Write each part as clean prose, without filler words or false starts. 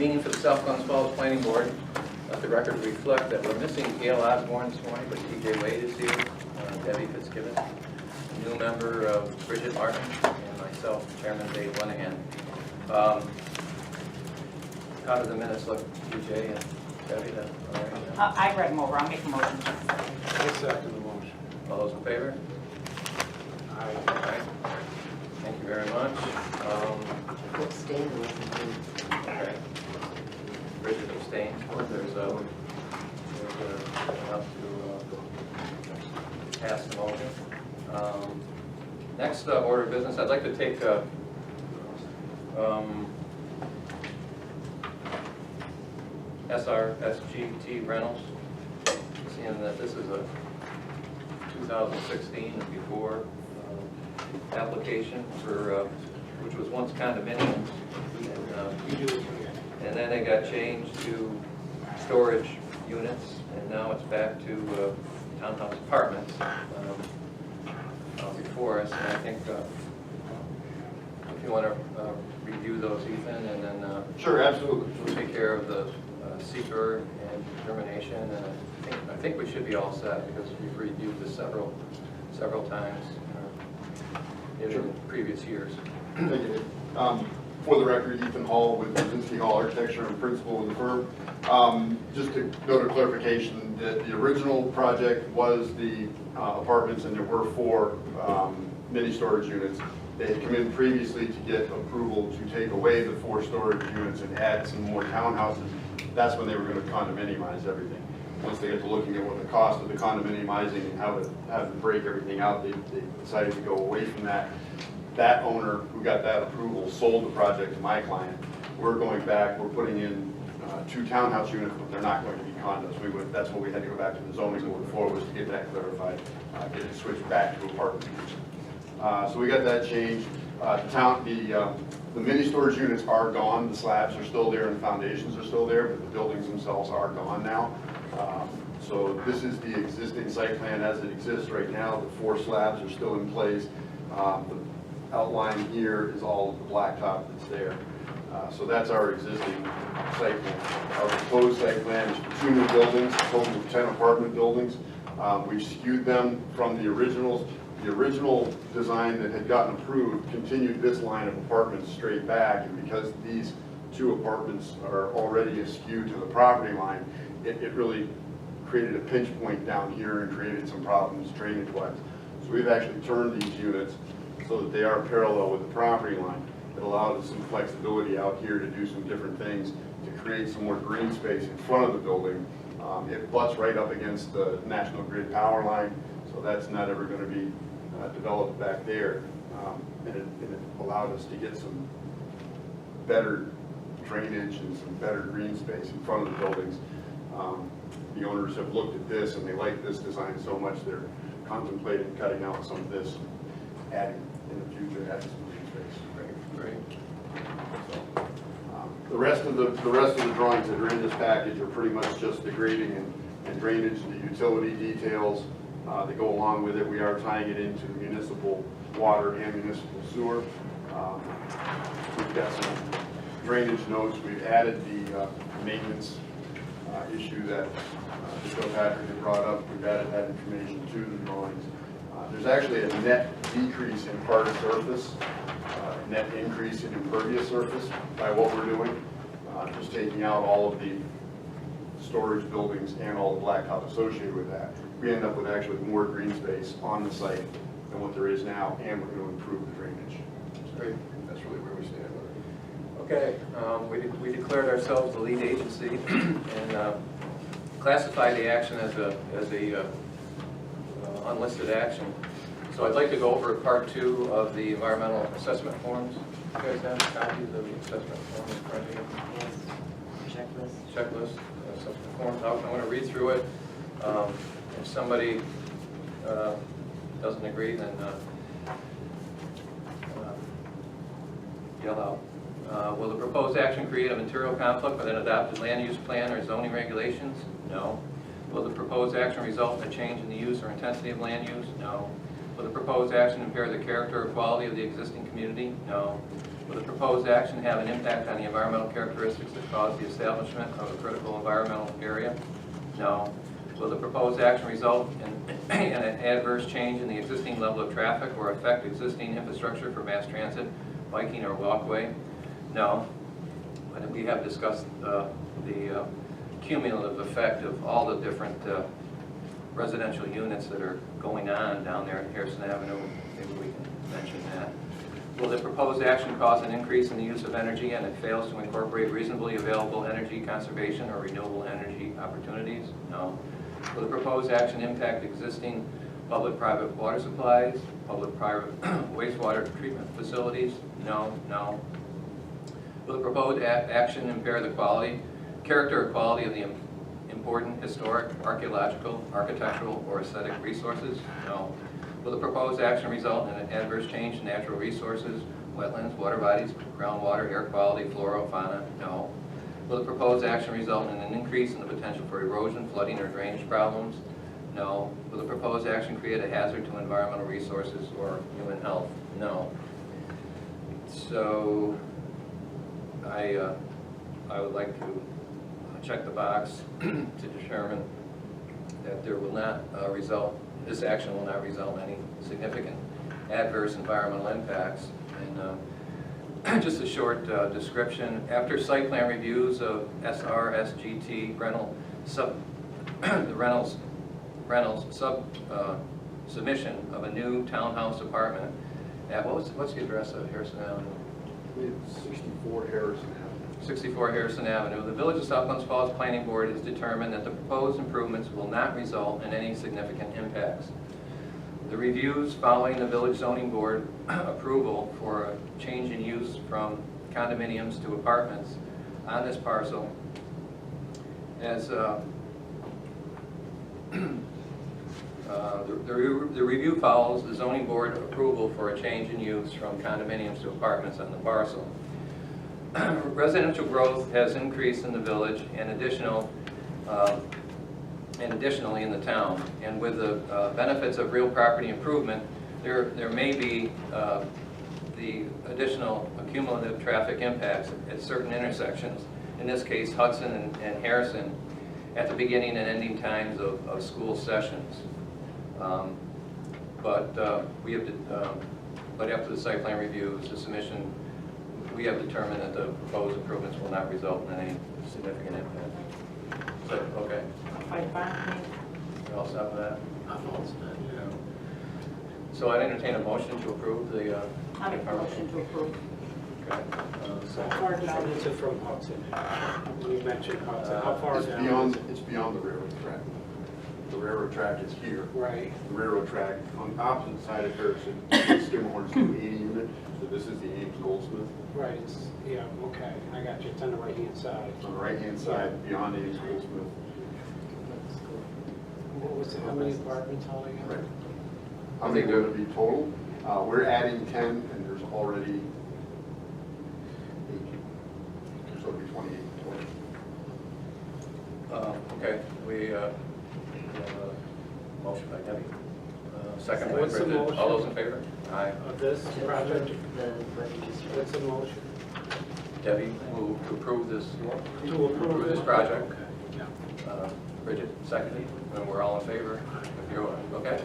convening for the South Glens Falls Planning Board. Let the record reflect that we're missing Gail Osborne this morning, but TJ Wade is here, Debbie Fitzgibbon, new member Bridget Martin, and myself, Chairman Dave Linehan. How do the minutes look, TJ and Debbie? All right, I read them over. I'll make a motion. I second the motion. all those in favor? Aye. Aye. Thank you very much. Abstain. Okay. Bridget abstains. There's enough to pass the motion. Next order of business, I'd like to take SGT Rentals, seeing that this is a 2016 and before application for which was once condominiums, and then it got changed to storage units, and now it's back to townhouse apartments before us. And I think if you want to review those, Ethan, and then Sure, absolutely. we'll take care of the seeker and determination, and I think we should be all set because we've reviewed this several times in previous years. Thank you. For the record, Ethan Hall with Brzezinski Hall Architecture and principal in the firm. Just to go to clarification, that the original project was the apartments, and there were 4 mini storage units. They had come in previously to get approval to take away the 4 storage units and add some more townhouses. That's when they were going to condominiumize everything. Once they got to looking at what the cost of the condominiumizing and how to break everything out, they decided to go away from that. That owner who got that approval sold the project to my client. We're going back, we're putting in 2 townhouse units, but they're not going to be condos. That's what we had to go back to the zoning board for, was to get that clarified, get it switched back to apartment units. So we got that changed. The mini storage units are gone. The slabs are still there and foundations are still there, but the buildings themselves are gone now. So this is the existing site plan as it exists right now. The 4 slabs are still in place. The outline here is all of the blacktop that's there. So that's our existing site plan. Our proposed site plan is for 2 new buildings, a total of 10 apartment buildings. We've skewed them from the originals. The original design that had gotten approved continued this line of apartments straight back, and because these 2 apartments are already askew to the property line, it really created a pinch point down here and created some problems drainage-wise. So we've actually turned these units so that they are parallel with the property line. It allowed us some flexibility out here to do some different things to create some more green space in front of the building. It butts right up against the National Grid power line, so that's not ever going to be developed back there. And it allowed us to get some better drainage and some better green space in front of the buildings. The owners have looked at this and they like this design so much they're contemplating cutting out some of this, adding in the future, adding some green space. Great. So, the rest of the drawings that are in this package are pretty much just the grading and drainage, the utility details that go along with it. We are tying it into municipal water and municipal sewer. We've got some drainage notes. We've added the maintenance issue that Joe Patrick had brought up. We've added that information to the drawings. There's actually a net decrease in hard surface, net increase in impervious surface by what we're doing. Just taking out all of the storage buildings and all the blacktop associated with that. We end up with actually more green space on the site than what there is now, and we're going to improve the drainage. Great. That's really where we stand. Okay, we declared ourselves the lead agency and classified the action as a unlisted action. So I'd like to go over part 2 of the environmental assessment forms. You guys have copies of the assessment form in front of you? Yes. Checklist, assessment forms. I want to read through it. If somebody doesn't agree, then yell out. Will the proposed action create a material conflict with an adopted land use plan or zoning regulations? No. Will the proposed action result in a change in the use or intensity of land use? No. Will the proposed action impair the character or quality of the existing community? No. Will the proposed action have an impact on the environmental characteristics that cause the establishment of a critical environmental area? No. Will the proposed action result in an adverse change in the existing level of traffic or affect existing infrastructure for mass transit, biking, or walkway? No. And we have discussed the cumulative effect of all the different residential units that are going on down there at Harrison Avenue. Maybe we can mention that. Will the proposed action cause an increase in the use of energy and it fails to incorporate reasonably available energy conservation or renewable energy opportunities? No. Will the proposed action impact existing public-private water supplies, public-private wastewater treatment facilities? No, no. Will the proposed action impair the quality, character or quality of the important historic, archaeological, architectural, or aesthetic resources? No. Will the proposed action result in an adverse change in natural resources, wetlands, water bodies, groundwater, air quality, flora, fauna? No. Will the proposed action result in an increase in the potential for erosion, flooding, or drainage problems? No. Will the proposed action create a hazard to environmental resources or human health? No. So I would like to check the box to determine that there will not this action will not result in any significant adverse environmental impacts. And just a short description. After site plan reviews of SGT rental the rentals submission of a new townhouse apartment at what's the address of Harrison Avenue? It's 64 Harrison Avenue. 64 Harrison Avenue. The Village of South Glens Falls Planning Board has determined that the proposed improvements will not result in any significant impacts. The reviews following the Village Zoning Board approval for a change in use from condominiums to apartments on this parcel as the review follows the Zoning Board approval for a change in use from condominiums to apartments on the parcel. Residential growth has increased in the village and additionally in the town. And with the benefits of real property improvement, there may be the additional cumulative traffic impacts at certain intersections, in this case Hudson and Harrison, at the beginning and ending times of school sessions. But after the site plan reviews, the submission, we have determined that the proposed improvements will not result in any significant impact. So, okay. You're all set with that? I'm all set, yeah. So I entertain a motion to approve the. I make a motion to approve. Okay. How far down is it from Hudson? You mentioned Hudson, how far It's down? it's beyond the railroad track. The railroad track is here. Right, The railroad track on the opposite side of Harrison, Skimhorn's 280 unit, so this is the Ames Goldsmith. right, it's, yeah, okay, I got you, it's on the right-hand side. On the right-hand side, beyond Ames Goldsmith. What was it, how many apartments altogether? Right. How many are going to be total? We're adding 10, and there's already 8. So it'll be 28 total. Okay, we have a motion by Debbie, second by What's the Bridget. motion? All those in favor? Aye. Of this To project, approve what you just read. what's the motion? Debbie, move to approve this. To approve this project. Okay, yeah. Bridget, second, and we're all in favor. If you're okay.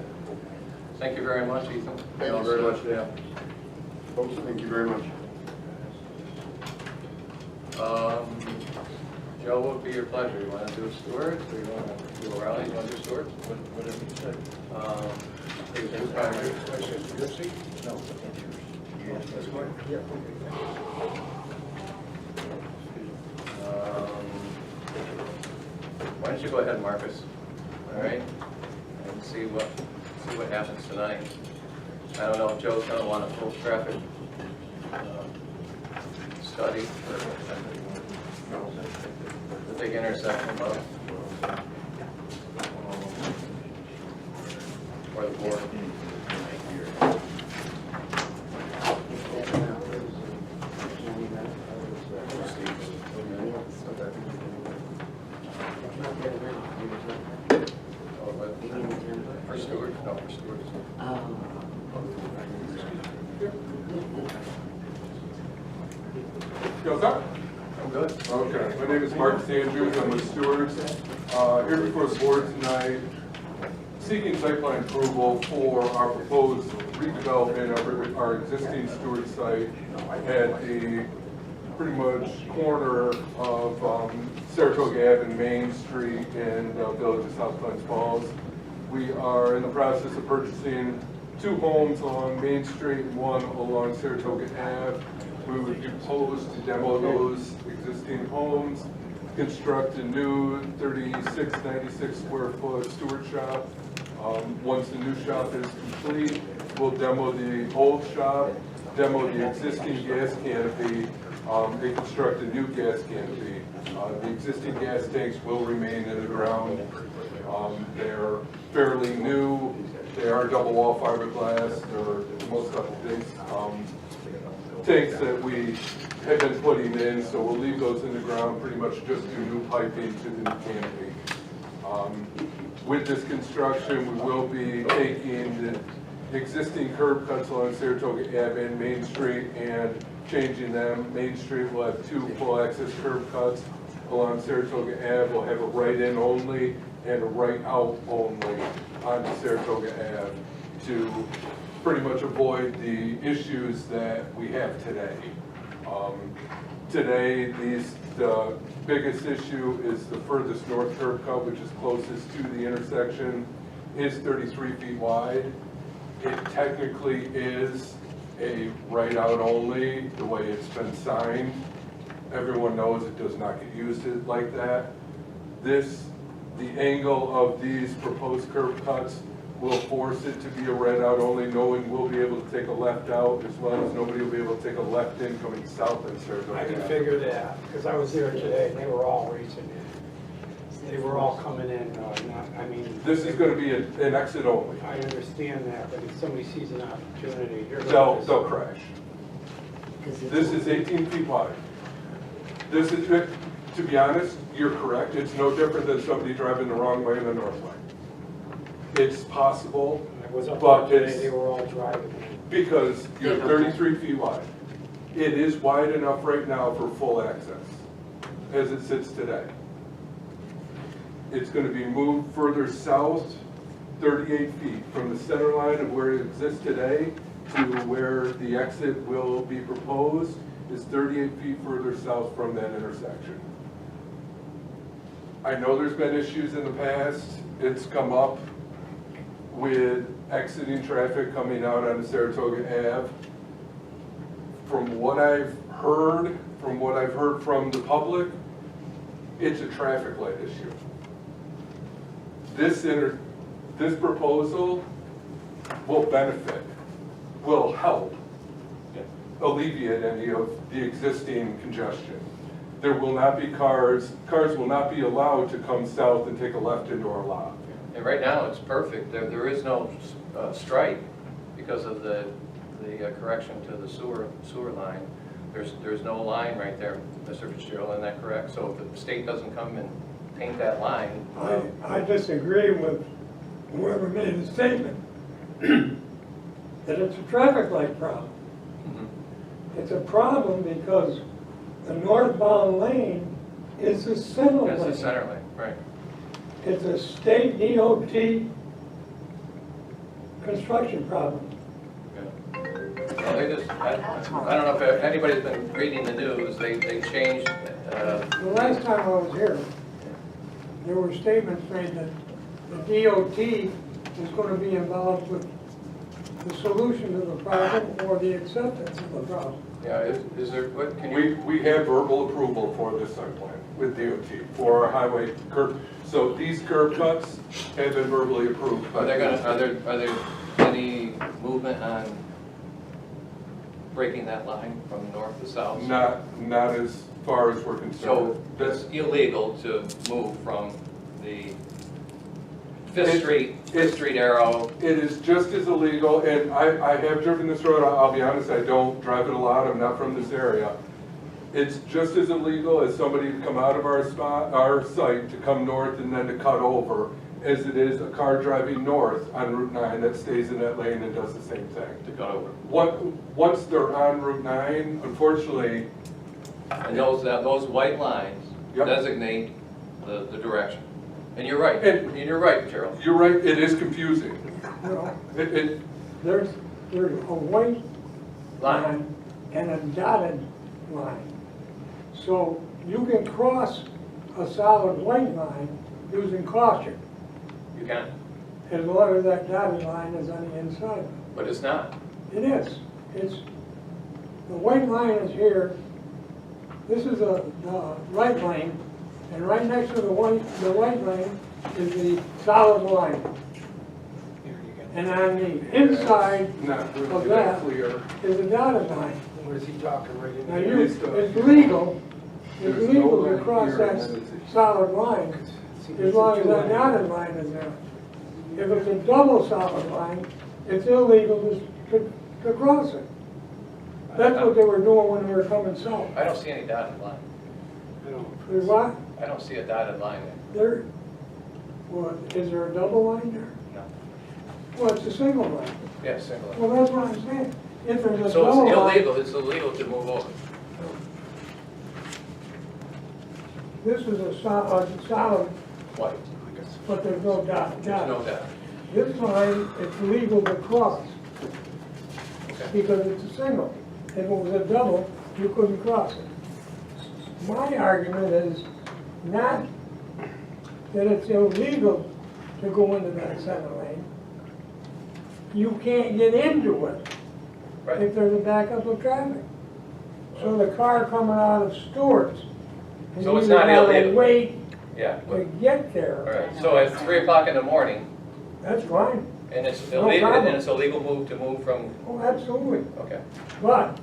Thank you very much, Ethan. Thank you very much. Yeah. Folks, thank you very much. Joe, what would be your pleasure? You want to do Stewarts, or you want to do O'Reilly? You want to do Stewarts? Whatever you say. Who's primary? Your seat? No, it's yours. You want this one? Yeah. Why don't you go ahead, Marcus? All right, and see what happens tonight. I don't know if Joe's going to want a full traffic study for the big intersection of or the board. For Stewart, no, for Stewart. guys are? I'm good. Okay, my name is Mark Sanders, I'm with Stewarts. Here before the board tonight, seeking site plan approval for our proposed redevelopment of our existing Stewart site at the pretty much corner of Saratoga Ave and Main Street in the village of South Glens Falls. We are in the process of purchasing 2 homes along Main Street and 1 along Saratoga Ave. We would propose to demo those existing homes, construct a new 96 square foot Stewart shop. Once the new shop is complete, we'll demo the old shop, demo the existing gas canopy, and construct a new gas canopy. The existing gas tanks will remain in the ground. They're fairly new. They are double wall fiberglass. They're the most up-to-date tanks that we have been putting in, so we'll leave those in the ground, pretty much just do new piping to the new canopy. With this construction, we will be taking the existing curb cuts along Saratoga Ave and Main Street and changing them. Main Street will have 2 full access curb cuts. Along Saratoga Ave, we'll have a right-in only and a right-out only onto Saratoga Ave to pretty much avoid the issues that we have today. Today, the biggest issue is the furthest north curb cut, which is closest to the intersection, is 33 feet wide. It technically is a right-out only, the way it's been signed. Everyone knows it does not get used like that. The angle of these proposed curb cuts will force it to be a red-out only. No one will be able to take a left out, as well as nobody will be able to take a left in coming south in Saratoga. I can Ave. figure that, because I was there today, and they were all racing in. They were all coming in, This is going to be an exit only. I understand that, but if somebody sees an opportunity, you're They'll going crash. This is 18 feet wide. This is, to be honest, you're correct. It's no different than somebody driving the wrong way in the north lane. It's possible, I was up but there today, it's they were all driving. because you're 33 feet wide. It is wide enough right now for full access, as it sits today. It's going to be moved further south, 38 feet, from the center line of where it exists today to where the exit will be proposed is 38 feet further south from that intersection. I know there's been issues in the past. It's come up with exiting traffic coming out onto Saratoga Ave. From what I've heard from the public, it's a traffic light issue. This proposal will benefit, will help alleviate any of the existing congestion. There will not be cars will not be allowed to come south and take a left into our lot. And right now, it's perfect. There is no stripe because of the correction to the sewer line. There's no line right there, Mr. Fitzgerald, isn't that correct? So if the state doesn't come and paint that line. I disagree with whoever made the statement that it's a traffic light problem. It's a problem because the northbound lane is the center lane. That's the center lane, right. It's a state DOT construction problem. Well, they just, I don't know if anybody's been reading the news, they changed. The last time I was here, there were statements made that the DOT is going to be involved with the solution to the problem or the acceptance of the problem. Yeah, is there, what, can you? We have verbal approval for this site plan with DOT for our highway curb. So these curb cuts have been verbally approved. Are there any movement on breaking that line from north to south? Not as far as we're concerned. So it's illegal to move from the Fifth Street arrow. It is just as illegal, and I have driven this road. I'll be honest, I don't drive it a lot. I'm not from this area. It's just as illegal as somebody to come out of our site to come north and then to cut over, as it is a car driving north on Route 9 that stays in that lane and does the same thing. To cut over. Once they're on Route 9, unfortunately, And those white lines Yep. designate the direction. And you're right, And- and you're right, Gerald. You're right, it is confusing. You know, It, there's a white Line. line and a dotted line. So you can cross a solid white line using caution, You can, as long as that dotted line is on the inside. but it's not. It is. It's, the white line is here. This is the right lane, and right next to the white lane is the solid line. And on the inside not really Of that that. clear. is a dotted line. Where's he talking right in Now, there? you, it's legal There's no to line cross here, that and then it's- solid line, as long as that dotted line is there. If it's a double solid line, it's illegal to cross it. That's what they were doing when they were coming south. I don't see any dotted line. I don't- There's what? I don't see a dotted line there. There, what, is there a double line there? No. Well, it's a single line. Yeah, single line. Well, that's what I'm saying. If there's a So double line, it's illegal to move over. this is a solid, White. but there's no dot. There's no dot. This line, it's legal to cross Okay. because it's a single. If it was a double, you couldn't cross it. My argument is not that it's illegal to go into that center lane. You can't get into it Right. if there's a backup of traffic. So the car coming out of Stewarts, and So it's you not gotta illegal. wait Yeah. to get All there. right. So at 3 o'clock in the morning, That's fine. and it's No illegal, problem. and it's a legal move to move from, Oh, absolutely. okay. But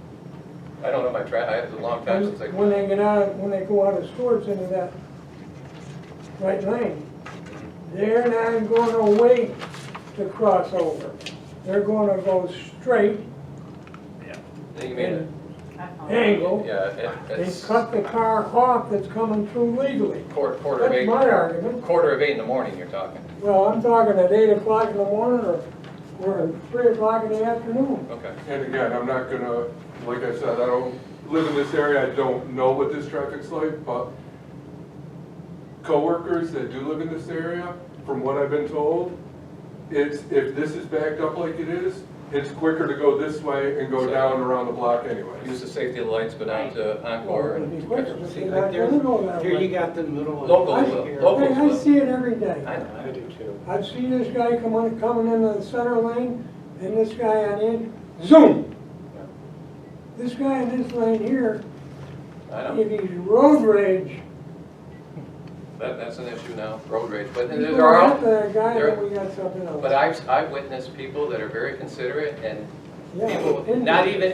I don't know my it's a long time since I. when they when they go out of Stewarts into that right lane, they're not gonna wait to cross over. They're gonna go straight You mean, and angle yeah, and it's cut the car off that's coming through legally. quarter of That's 8, my argument. quarter of 8 in the morning you're talking. Well, I'm talking at 8 o'clock in the morning or at 3 o'clock in the afternoon. Okay. And again, I'm not gonna, like I said, I don't live in this area, I don't know what this traffic's like, but coworkers that do live in this area, from what I've been told, it's, if this is backed up like it is, it's quicker to go this way and go down around the block anyway. Use the safety lights, go down to Encore Well, it'd be and. quicker, but See, they're like not there's, gonna go that here you way. got the middle of. Locals right will. here. Locals Hey, I will. see it every day. I know. I do too. I've seen this guy coming into the center lane, and this guy on in, zoom! This guy in this lane here, I know. if he's road rage, That's an issue now, road rage, but he's there going are, after that guy, there- then we got something else. but I've witnessed people that are very considerate and Yeah, people, in- not even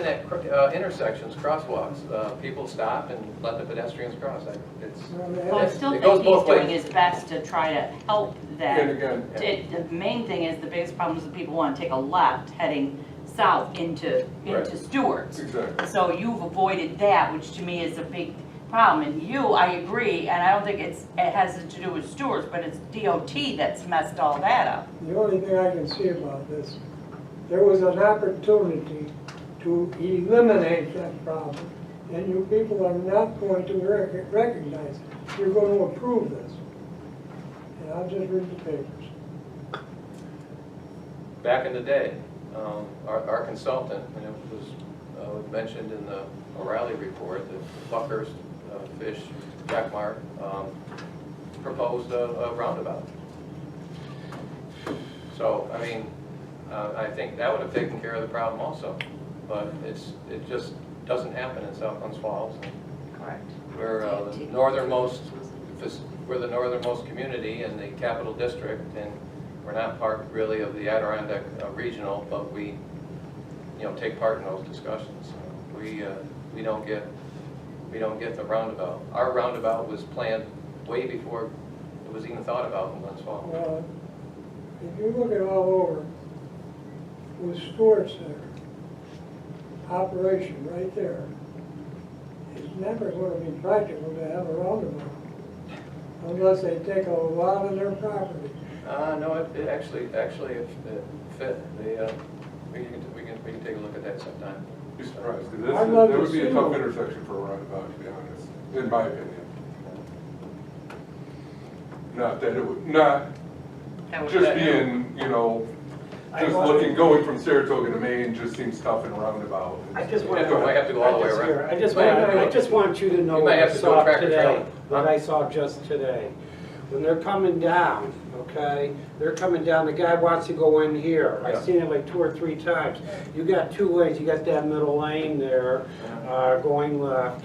at intersections, crosswalks, people stop and let the pedestrians cross. It's, Well, they Well, I have- still It think goes he's both doing ways. his best to try to help And them. again, The main thing is, the biggest problem is that people want to take a left heading south into Right. Stewarts. exactly. So you've avoided that, which to me is a big problem. And I agree, and I don't think it has to do with Stewarts, but it's DOT that's messed all that up. The only thing I can see about this, there was an opportunity to eliminate that problem, and you people are not going to recognize it. You're going to approve this. And I'll just read the papers. back in the day, our consultant, and it was mentioned in the O'Reilly report, that Buckhurst Fish, Jack Mark, proposed a roundabout. So, I mean, I think that would have taken care of the problem also, but it just doesn't happen in South Glens Falls. Correct. We're the northernmost, we're the northernmost community in the capital district, and we're not part really of the Adirondack Regional, but we, take part in those discussions. We don't get the roundabout. Our roundabout was planned way before it was even thought about in Glens Falls. Well, if you look at all over, with Stewarts there, operation right there, it's never going to be practical to have a roundabout unless they take a lot of their property. No, it actually it fit. We can take a look at that sometime. Be surprised, because I'd love that to would be a see tough one. intersection for a roundabout, to be honest, in my opinion. Not that it would, not That would just be- being, you know, I just want- looking, going from Saratoga to Maine just seems tough in a roundabout. I just want You might have to go all the way around. I just want you to know You what might I have to go saw tractor today, trailer. what I saw just today. When they're coming down, okay, they're coming down, the guy wants to go in here. Yeah. I've seen it like 2 or 3 times. You got 2 lanes, you got that middle lane there, going left.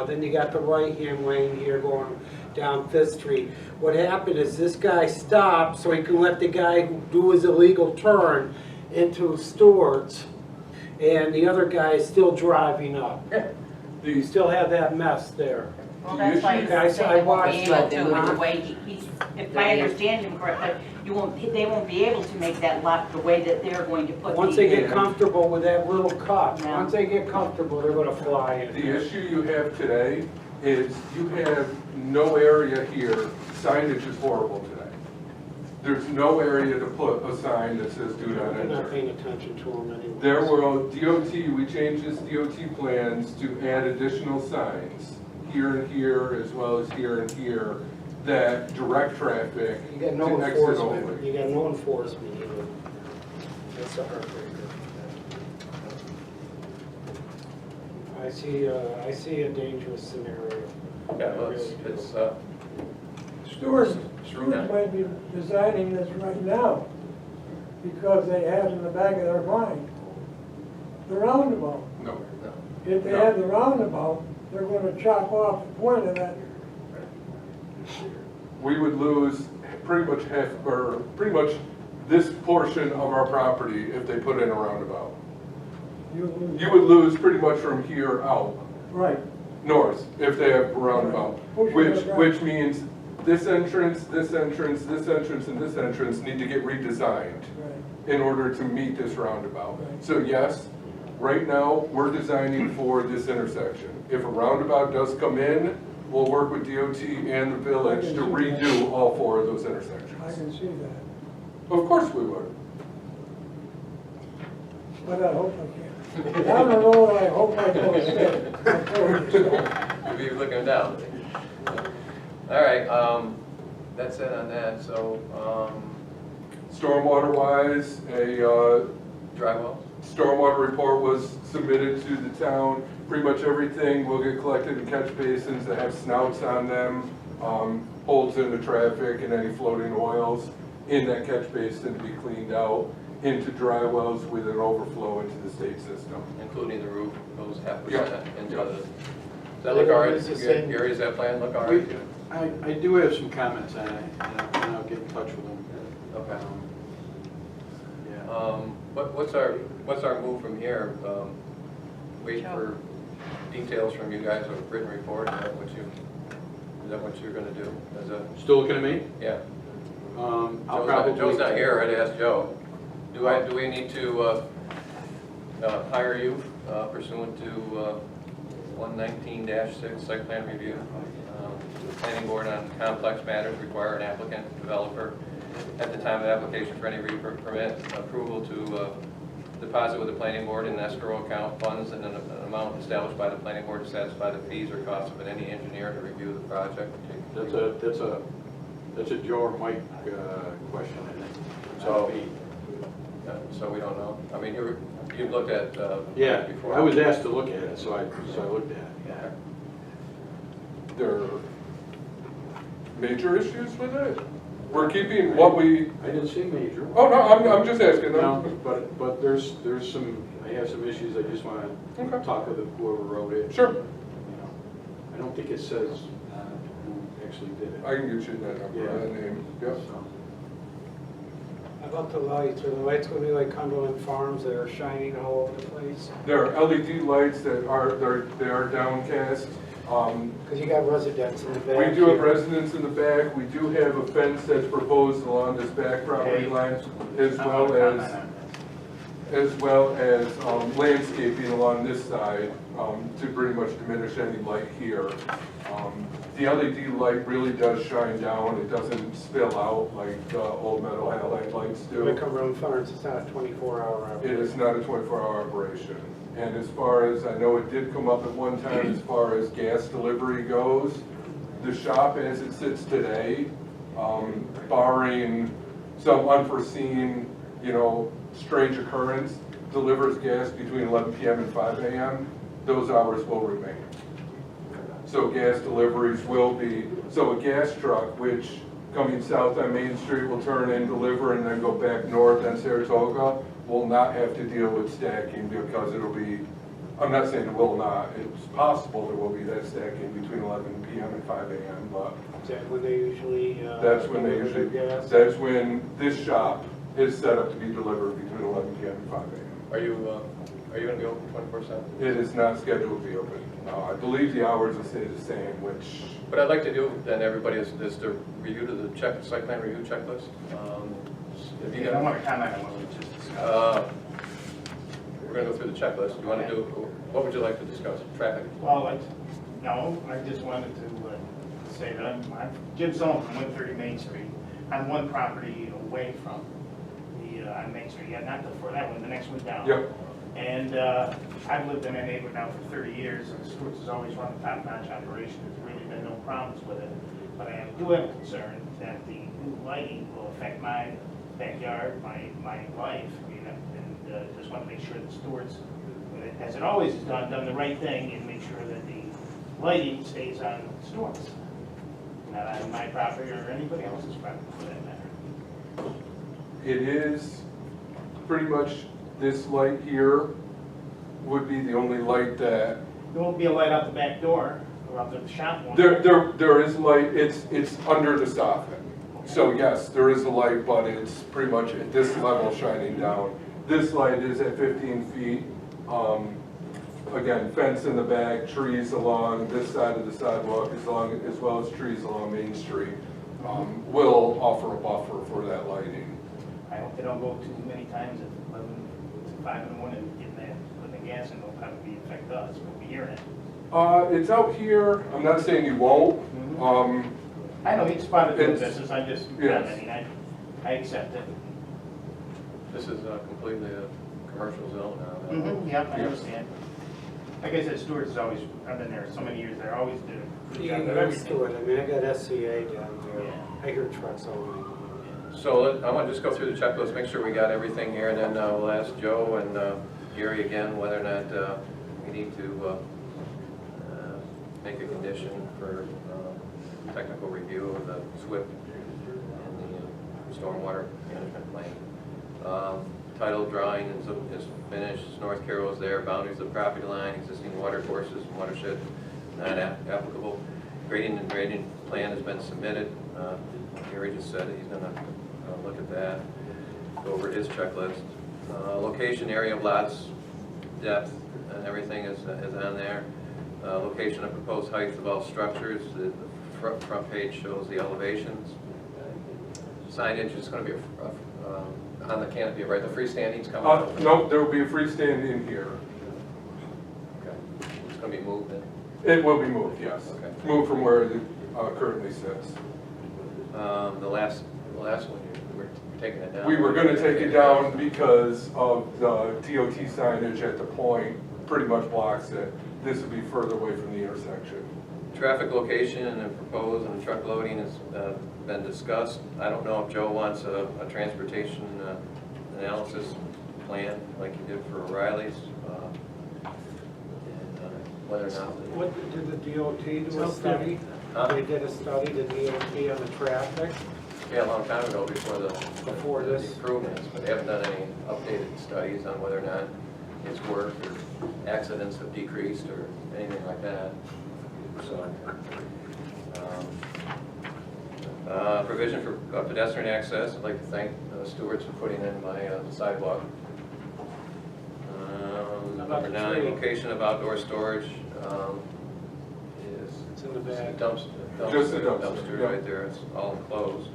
Then you got the right-hand lane here going down Fifth Street. What happened is this guy stopped so he can let the guy do his illegal turn into Stewarts, and the other guy is still driving up. You still have that mess there. Well, that's why he's Guys, saying I they won't be watched able that, to, with huh? the way he's, if I understand him correctly, they won't be able to make that lot the way that they're going to put Once they the, get comfortable with that little cut, Yeah. once they get comfortable, they're gonna fly in. The issue you have today is you have no area here, signage is horrible today. There's no area to put a sign that says do not They're not enter. paying attention to them anyway. There were DOT, we changed this DOT plans to add additional signs here and here, as well as here and here, that direct traffic You got to no exit enforcement, only. you got no enforcement either. That's a heartbreaker. I see a dangerous scenario. Yeah, well, it's, Stewarts True that. might be designing this right now because they have in the back of their mind the roundabout. No. no. If they No. have the roundabout, they're gonna chop off the point of that. We would lose pretty much half, or pretty much this portion of our property if they put in a roundabout. You You would lose pretty much from here out, Right, north, if they have a roundabout. Pushing Which, it right. which means this entrance, this entrance, this entrance, and this entrance need to get redesigned right. in order to meet this roundabout. Right. So yes, right now, we're designing for this intersection. If a roundabout does come in, we'll work with DOT and the village to redo all 4 of those I intersections. can see that, Of course we would. but I hope I can. Down the road, I hope I don't stay. I told you so. You'll be looking down. All right, that's it on that, so, Stormwater wise, a drywall? stormwater report was submitted to the town. Pretty much everything will get collected in catch basins that have snouts on them, holds in the traffic and any floating oils in that catch basin to be cleaned out into dry wells with an overflow into the state system. Including the roof, goes half Yeah. percent into Yeah. the, does that look all right? It's the same. Gary, does that plan look all right? I do have some comments on it, and I'll get in touch with them. Okay. Yeah. What's our move from here? Wait for details from you guys of a written report, is that what you're gonna do? Is that, Still looking at me? yeah. I'll probably. Joe's not here, I'd ask Joe. Do we need to hire you pursuant to 119-6 site plan review? The planning board on complex matters require an applicant, developer, at the time of application for any permit, approval to deposit with the planning board in escrow account funds and an amount established by the planning board to satisfy the fees or costs of any engineer to review the project. That's a Joe or Mike question, I think. So, so we don't know. I mean, you've looked at Yeah, before. I was asked to look at it, so I looked at it, yeah. Okay. There are major issues with it. We're keeping what we, I didn't see major. oh no, I'm just asking. No, but there's some, I have some issues, I just wanna Okay. talk with whoever wrote it. Sure. You know, I don't think it says who actually did it. I can get you that number, Yeah. that name, yep. So, How about the lights? Are the lights gonna be like Cumberland Farms that are shining all over the place? There are LED lights that they are downcast. Because you got residents in the back. We do have here. residents in the back. We do have a fence that's proposed along this back property line as well as, as well as landscaping along this side to pretty much diminish any light here. The LED light really does shine down. It doesn't spill out like the old metal halide lights do. They come around furnace, it's not a 24-hour It operation. is not a 24-hour operation. And as far as, I know it did come up at one time, as far as gas delivery goes, the shop as it sits today, barring some unforeseen, strange occurrence, delivers gas between 11 p.m. and 5 a.m., those hours will remain. So gas deliveries will be, so a gas truck, which coming south on Main Street will turn in, deliver, and then go back north on Saratoga, will not have to deal with stacking because it'll be, I'm not saying it will not, it's possible there will be that stacking between 11 p.m. and 5 a.m., but Is that when they usually? that's when they deliver usually, their gas? that's when this shop is set up to be delivered between 11 p.m. and 5 a.m. Are you going to be open 24/7? It is not scheduled to be open. I believe the hours will stay the same, which, What I'd like to do, then, everybody, is to review to the site plan review checklist. If you I got, want to comment on what we just discussed. we're going to go through the checklist. You want to do, what would you like to discuss? Traffic? Well, no, I just wanted to say that I'm Jim Sullivan from 130 Main Street. I'm one property away from the, on Main Street, not for that one, the next one down. yep. And I've lived in that neighborhood now for 30 years, and Stewarts has always run a top-notch operation. There's really been no problems with it. But I do have a concern that the new lighting will affect my backyard, my life, and just want to make sure that Stewarts, as it always has done the right thing and make sure that the lighting stays on Stewarts, not on my property or anybody else's property for that matter. It is pretty much this light here would be the only light that, There won't be a light out the back door or out the shop one. there is light, it's under the soffit. So yes, there is a light, but it's pretty much at this level shining down. This light is at 15 feet. Again, fence in the back, trees along this side of the sidewalk, as well as trees along Main Street, will offer a buffer for that lighting. I hope they don't go too many times at 5 in the morning and putting the gas in, it'll probably affect us, we'll be hearing it. It's out here, I'm not saying you won't. I know each spot of doing It's- business, I'm just yes. commenting, I accept it. This is completely a commercial zone now. Yep, I understand. Like I said, Stewart's has always, I've been there so many years, they always did a good You job get of used to everything. it. I mean, I got SCA down there. Yeah. I hear trucks all the time. So I want to just go through the checklist, make sure we got everything here, and then we'll ask Joe and Gary again whether or not we need to make a condition for technical review of the SWIP and the stormwater management plan. Title drawing is finished, North Carroll is there, boundaries of property line, existing water courses, watershed not applicable. Grading and grading plan has been submitted. Gary just said that he's going to look at that, go over his checklist. Location, area of lots, depth, and everything is on there. Location and proposed heights of all structures. The front page shows the elevations. Signage is going to be on the canopy, right? The freestanding's coming up. No, there will be a freestanding here. Okay. It's going to be moved then. It will be moved, yes. Okay. Moved from where it currently sits. The last one, you were taking it down. We were going to take it down because of the DOT signage at the point pretty much blocks it. This would be further away from the intersection. Traffic location and proposed and truck loading has been discussed. I don't know if Joe wants a transportation analysis plan like he did for O'Reilly's. Whether or not. What, did the DOT do a Sounds study? Huh? They did a study, the DOT on the traffic? Yeah, a long time ago before Before the this. improvements, but they haven't done any updated studies on whether or not it's worked or accidents have decreased or anything like that. So, provision for pedestrian access. I'd like to thank Stewarts for putting in my sidewalk. Number 9, location of outdoor storage is It's in the back. dumpster Just a dumpster, yeah. right there. It's all enclosed.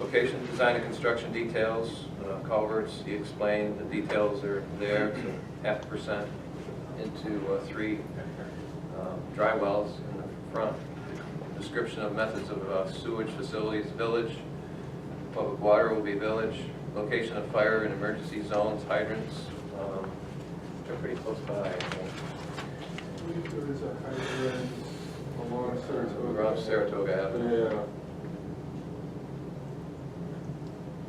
Location, design, and construction details, culverts, he explained, the details are there, so 0.5% into 3 dry wells in the front. Description of methods of sewage facilities, village, public water will be village, location of fire and emergency zones, hydrants, they're pretty close by, I think. I believe there is a hydrant along Saratoga. Around Saratoga Avenue. Yeah.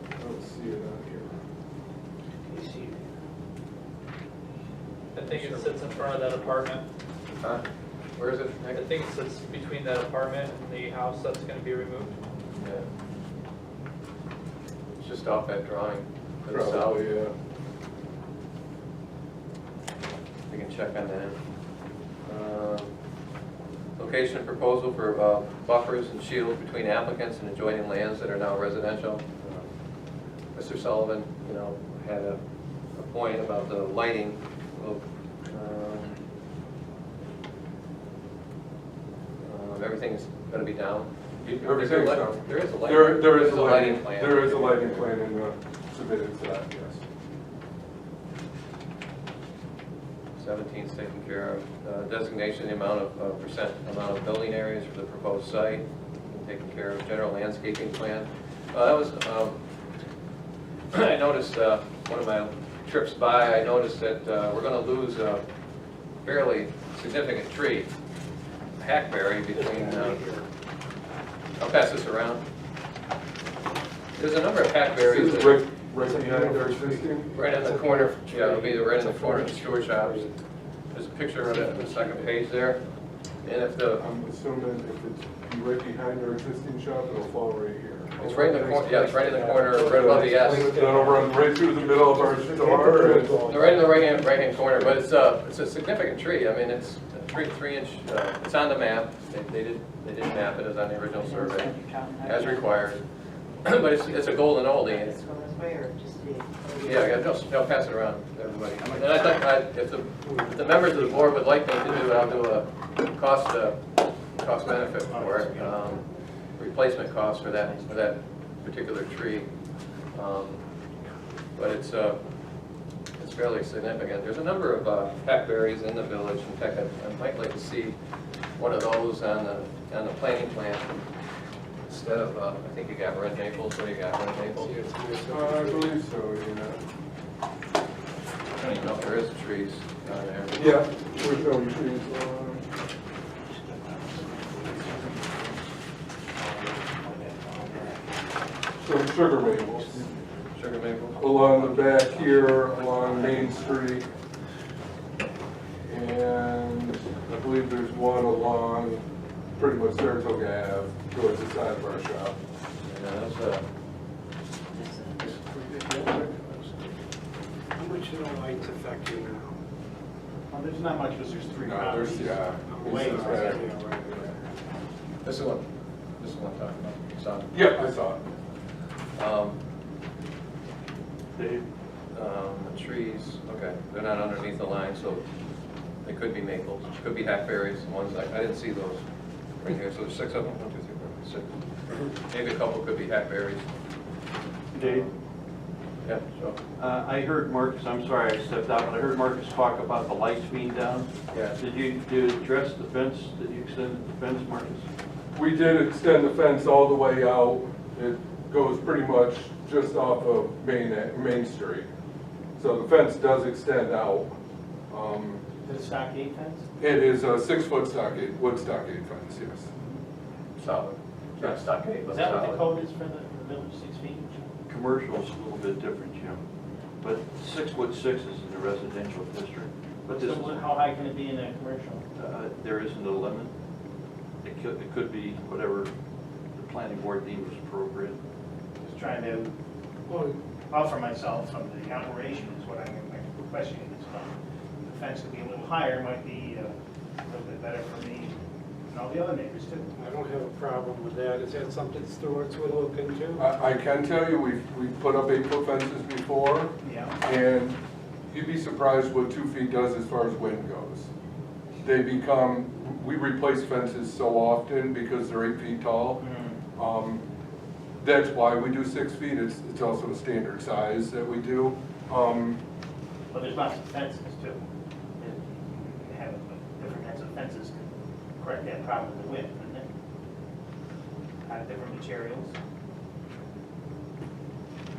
I don't see it on here. I think it sits in front of that apartment. Huh? Where is it? I think it sits between that apartment and the house that's gonna be removed. Yeah. It's just off that drawing to the south. Probably, yeah. We can check on that. Location and proposal for buffers and shields between applicants and adjoining lands that are now residential. Mr. Sullivan, you know, had a point about the lighting. Well, everything's going to be down. Everything's down. There is a lighting. There is a lighting plan. There is a lighting plan in the submitted to that, yes. 17's taken care of. Designation, the amount of amount of building areas for the proposed site, taken care of. General landscaping plan. That was, I noticed, one of my trips by, I noticed that we're going to lose a fairly significant tree, hackberry, between, I'll pass this around. There's a number of hackberries. This is right behind our existing. Right in the corner, yeah, it'll be right in the corner of the Stewart shops. There's a picture of it on the second page there. And if the, I'm assuming if it's right behind our existing shop, it'll fall right here. it's right in the corner, yeah, it's right in the corner, right above the S. That'll run right through the middle of our store. And They're right in the right-hand corner, but it's a significant tree. I mean, it's a 3-inch, it's on the map. They didn't map it, as on the original survey, as required. But it's a golden oldie. It's- Yeah, I'll pass it around to everybody. And I think if the members of the board would like me to do it, I'll do a cost benefit for it, replacement cost for that particular tree. But it's fairly significant. There's a number of hackberries in the village. In fact, I might like to see one of those on the planning plan. Instead of, I think you got red maples, what do you got, red maples? I believe so, yeah. I don't even know if there is trees down there. Yeah, there's no trees. Some sugar maples Sugar maple? along the back here, along Main Street. And I believe there's one along pretty much Saratoga Ave towards the side of our shop. Yeah, that's How much do the lights affect you now? Well, there's not much, because there's 3 No, properties. there's, yeah. Way it's back. back. this is what I'm talking about. So, Yeah, I saw it. the trees, okay, they're not underneath the line, so they could be maples, could be hackberries, ones I didn't see those right here. So there's 6 of them, 1, 2, 3, 4, 5, 6. Maybe a couple could be hackberries. Dave, Yeah, so, I heard Marcus, I'm sorry I stepped out, but I heard Marcus talk about the lights being down. yeah. Did you address the fence? Did you extend the fence, Marcus? We did extend the fence all the way out. It goes pretty much just off of Main Street. So the fence does extend out. Is it a stockade fence? It is a 6-foot stockade, wood stockade fence, yes. Solid. Not stockade, but Is that what the solid. code is for the village, 6 feet? Commercial's a little bit different, Jim. But 6'6" is in the residential district. But this, So how high can it be in a commercial? there isn't a limit. It could be whatever the planning board deems appropriate. Just trying to buffer myself from the operation is what I'm questioning this about. The fence could be a little higher, might be a little bit better for me and all the other neighbors too. I don't have a problem with that. Is that something Stewarts would look into? I can tell you, we've put up 8-foot fences before, Yeah. and you'd be surprised what 2 feet does as far as wind goes. They become, we replace fences so often because they're 8 feet tall. That's why we do 6 feet. It's also a standard size that we do. But there's lots of fences too. And having different kinds of fences can correct that problem with the width, and then different materials.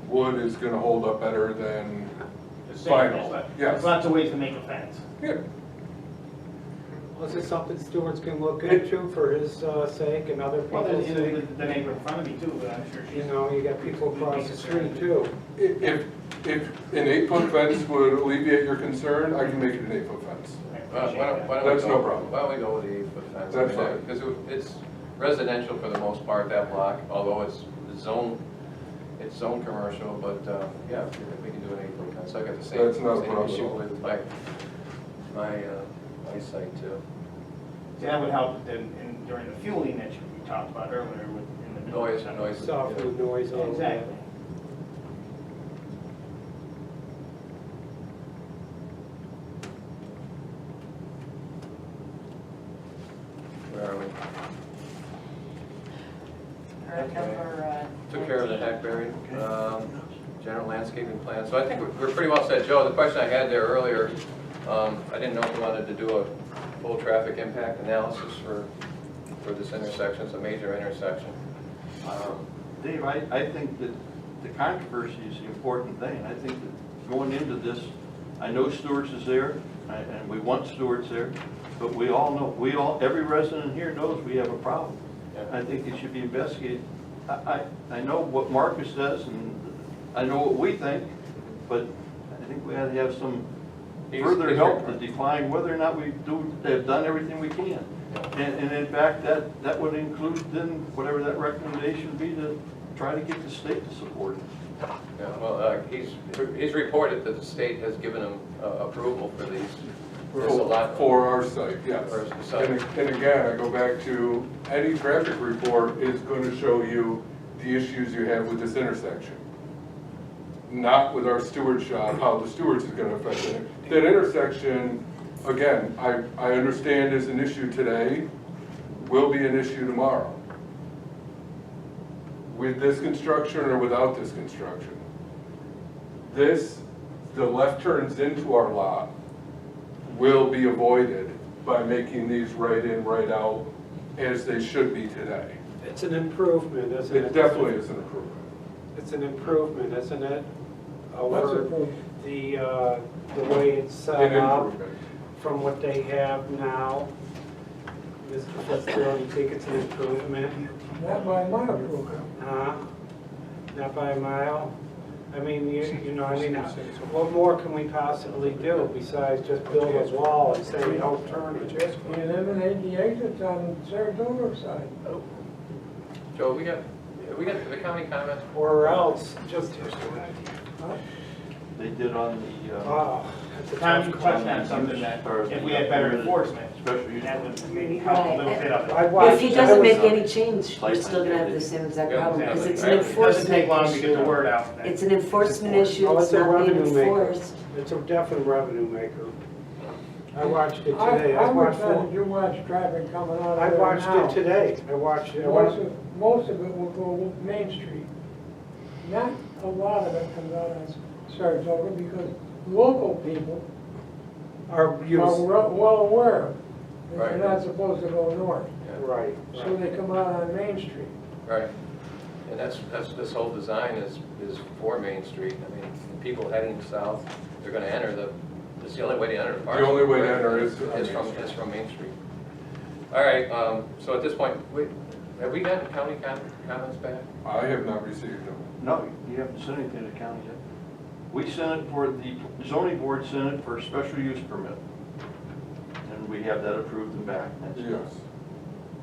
Wood is gonna hold up better than Just saying, vinyl. there's Yes. lots of ways to make a fence. Yeah. Well, is this something Stewarts can look into for his sake and other Well, people's there's sake? the neighbor in front of me too, but I'm sure You she's. know, you got people across the street too. If an 8-foot fence would alleviate your concern, I can make it an 8-foot fence. Why don't we That's go- no problem. Why don't we go with the 8-foot fence? That's fine. Because it's residential for the most part, that block, although it's zone commercial, but, yeah, if we can do an 8-foot fence. I got the same That's not a same problem at issue all. with my eyesight too. See, that would help during the fueling that you talked about earlier with, in the middle. Noise. Soften the noise a little bit. Exactly. Where are we? Or number, Took care of the hackberry, general landscaping plan. So I think we're pretty well set. Joe, the question I had there earlier, I didn't know if you wanted to do a full traffic impact analysis for this intersection. It's a major intersection. Dave, I think that the controversy is the important thing. I think that going into this, I know Stewarts is there, and we want Stewarts there, but we all know, every resident here knows we have a problem. Yeah. I think it should be investigated. I know what Marcus says, and I know what we think, but I think we had to have some further help to define whether or not we have done everything we can. And in fact, that would include then whatever that recommendation be to try to get the state to support it. Yeah, well, he's reported that the state has given him approval for these. There's a lot For our site, yes. For the site. And again, I go back to, any traffic report is gonna show you the issues you have with this intersection. Not with our Stewarts job, how the Stewarts is gonna affect it. That intersection, again, I understand is an issue today, will be an issue tomorrow. With this construction or without this construction. The left turns into our lot will be avoided by making these right in, right out, as they should be today. It's an improvement, isn't it? It definitely is an improvement. It's an improvement, isn't it? What's Over approved? the way it's set An up improvement. from what they have now. Mr. Fitzgerald, you think it's an improvement? Not by my approval. Huh? Not by a mile? I mean, you know, I mean, what more can we possibly do besides just build a wall and say no turning? You eliminate the exits on Saratoga side. Joe, we got the county comments? Or else just, They did on the, oh, that's a Tom, you tough touched call. on something that if we had better enforcement, special use. that would maybe help a little bit of I it. watched- If he doesn't make any change, we're still gonna have the same exact Yeah, problem, because it's an It It doesn't enforcement take long to get the issue. word out. It's an enforcement issue, Oh, it's a not being revenue maker. enforced. It's a definite revenue maker. I watched it I today. I would watched say it. you watch traffic coming out of I there watched now. it today. I watched it. Most of it will go Main Street. Not a lot of it comes out on Saratoga because local people Are are used, well aware that Right. they're not supposed to go north. right. So they come out on Main Street. Right. And that's this whole design is for Main Street. I mean, people heading south, they're gonna enter it's the only way to enter the park. The only way to enter is on Is from Main Street. All right, so at this point, have we gotten county comments back? I have not received them. No, you haven't sent anything to the county yet. We sent it for, the zoning board sent it for a special use permit. And we have that approved and back. That's it. Yes.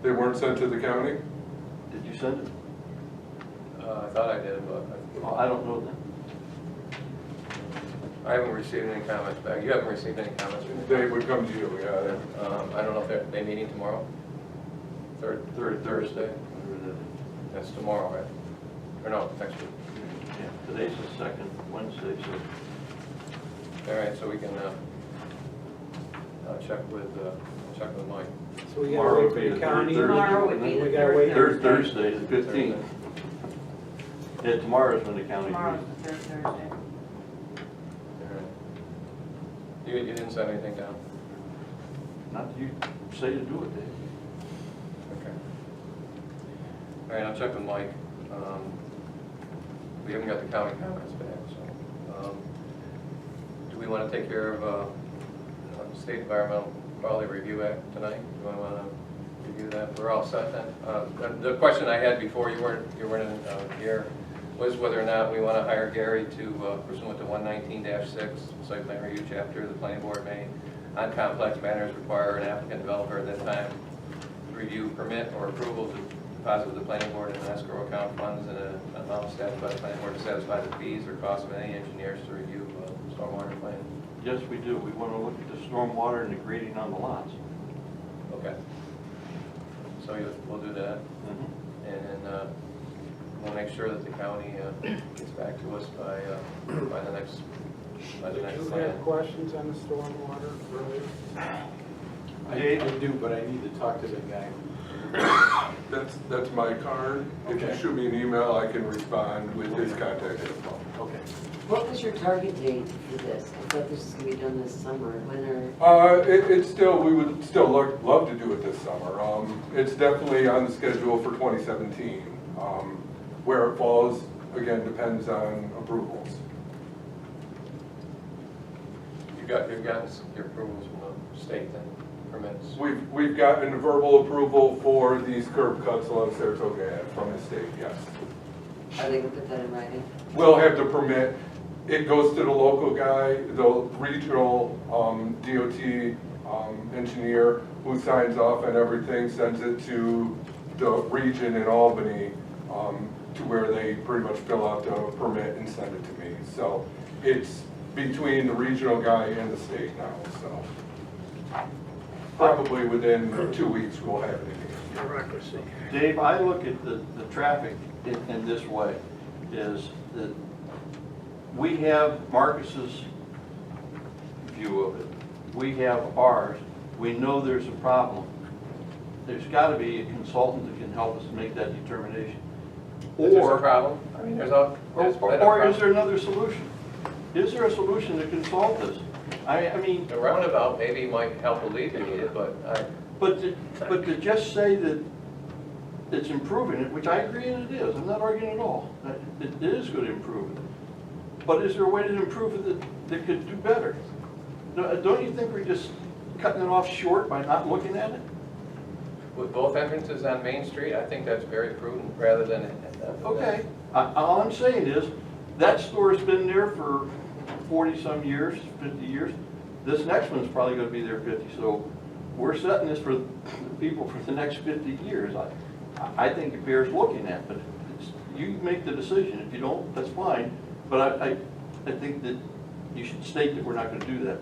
They weren't sent to the county? Did you send it? I thought I did, but Oh, I don't know then. I haven't received any comments back. You haven't received any comments from the They would come to you, yeah. I don't know if they're meeting tomorrow? Thursday? That's tomorrow, right? Or no, next week. Yeah, today's the second Wednesday, so. All right, so we can check with Mike. So we Tomorrow gotta would wait be for the the county. third Tomorrow would be We the gotta wait. Thursday, the 15th. Yeah, tomorrow's when the county Tomorrow's meets. the third Thursday. You didn't send anything down? Not that you say to do it, Dave. Okay. All right, I'll check with Mike. We haven't got the county comments back, so. Do we want to take care of State Environmental Quality Review Act tonight? Do I want to review that? We're all set then? The question I had before you weren't in here was whether or not we want to hire Gary to pursuant to 119-6, site plan review chapter, the planning board may, on complex matters, require an applicant developer at that time to review permit or approval to deposit with the planning board in an escrow account funds and an amount established by the planning board to satisfy the fees or costs of any engineers to review stormwater plan. Yes, we do. We want to look at the stormwater and the grading on the lots. Okay. So we'll do that. And then we'll make sure that the county gets back to us by the next Did you plan. have questions on the stormwater earlier? I do, but I need to talk to the guy. That's my card. If you Okay. shoot me an email, I can respond with his contact info. Okay. What was your target date for this? I thought this was gonna be done this summer. When are, It's still, we would still love to do it this summer. It's definitely on the schedule for 2017. Where it falls, again, depends on approvals. You've gotten your approvals from the state then, permits? We've gotten a verbal approval for these curb cuts along Saratoga Ave from the state, yes. are they gonna put that in writing? We'll have the permit. It goes to the local guy, the regional DOT engineer who signs off on everything, sends it to the region in Albany to where they pretty much fill out the permit and send it to me. So it's between the regional guy and the state now, so. Probably within 2 weeks, we'll have it in here. Bureaucracy. Dave, I look at the traffic in this way, is that we have Marcus's view of it. We have ours. We know there's a problem. There's got to be a consultant that can help us make that determination. Is there a problem? I mean, there's been a Or problem. is there another solution? Is there a solution that can solve this? I mean, The roundabout maybe might help alleviate it, but but to just say that it's improving it, which I agree it is, I'm not arguing at all. It is going to improve it. But is there a way to improve it that could do better? Don't you think we're just cutting it off short by not looking at it? with both entrances on Main Street, I think that's very prudent rather than. Okay, all I'm saying is, that store's been there for 40-some years, 50 years. This next one's probably gonna be there 50, so we're setting this for the people for the next 50 years. I think it bears looking at, but you make the decision. If you don't, that's fine. But I think that you should state that we're not gonna do that.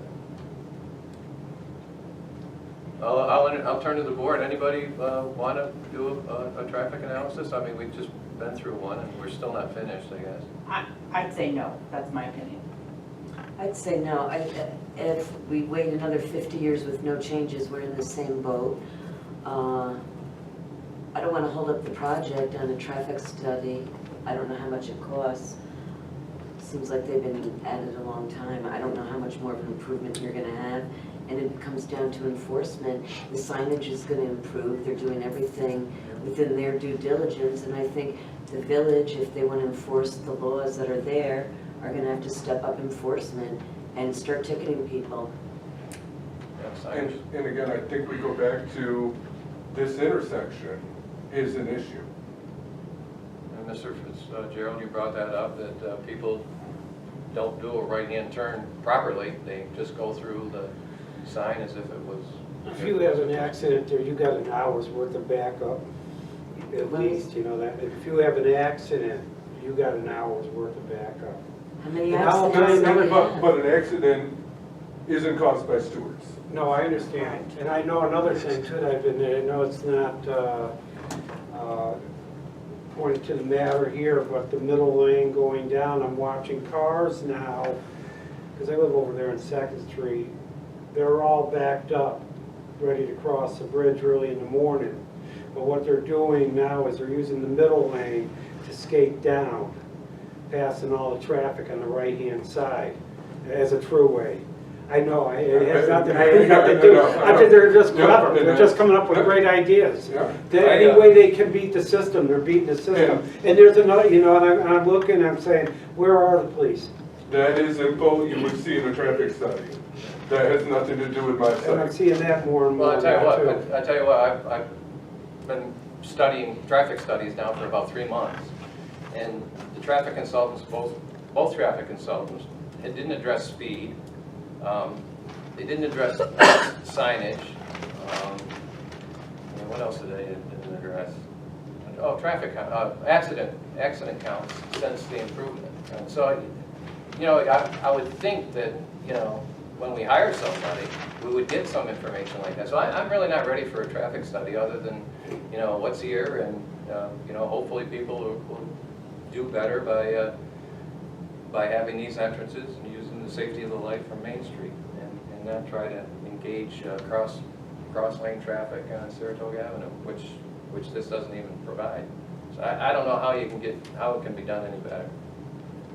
I'll turn to the board. Anybody want to do a traffic analysis? I mean, we've just been through one and we're still not finished, I guess. I'd say no, that's my opinion. I'd say no. If we wait another 50 years with no changes, we're in the same boat. I don't want to hold up the project on a traffic study. I don't know how much it costs. Seems like they've been at it a long time. I don't know how much more of an improvement you're going to have. And it comes down to enforcement. The signage is going to improve. They're doing everything within their due diligence. And I think the village, if they want to enforce the laws that are there, are going to have to step up enforcement and start ticketing people. Yeah, And signage. again, I think we go back to this intersection is an issue. And Mr. Fitzgerald, you brought that up, that people don't do a right-hand turn properly. They just go through the sign as if it was. If you have an accident there, you got an hour's worth of backup, at least, you know that. If you have an accident, you got an hour's worth of backup. How many And how accidents many- do we have? But an accident isn't caused by Stewarts. No, I understand. And I know another thing too, that I've been there, I know it's not pointing to the matter here, but the middle lane going down, I'm watching cars now, because I live over there on 2nd Street. They're all backed up, ready to cross the bridge early in the morning. But what they're doing now is they're using the middle lane to skate down. passing all the traffic on the right-hand side as a throughway. I know, it has nothing to do, I think they're just clever, they're just coming up with great ideas. Yeah. Any way they can beat the system, they're beating the system. And there's another, you know, and I'm looking, I'm saying, where are the police? That is info you would see in a traffic study. That has nothing to do with my And I'm site. seeing that more and more Well, now too. I tell you what, I've been studying traffic studies now for about 3 months. And the traffic consultants, both traffic consultants, it didn't address speed. They didn't address signage. And what else did they didn't address? Oh, traffic, accident counts since the improvement. And so, you know, I would think that, you know, when we hire somebody, we would get some information like that. So I'm really not ready for a traffic study other than, you know, what's here, and, you know, hopefully people will do better by having these entrances and using the safety of the light from Main Street, and not try to engage cross-lane traffic on Saratoga Avenue, which this doesn't even provide. So I don't know how it can be done any better.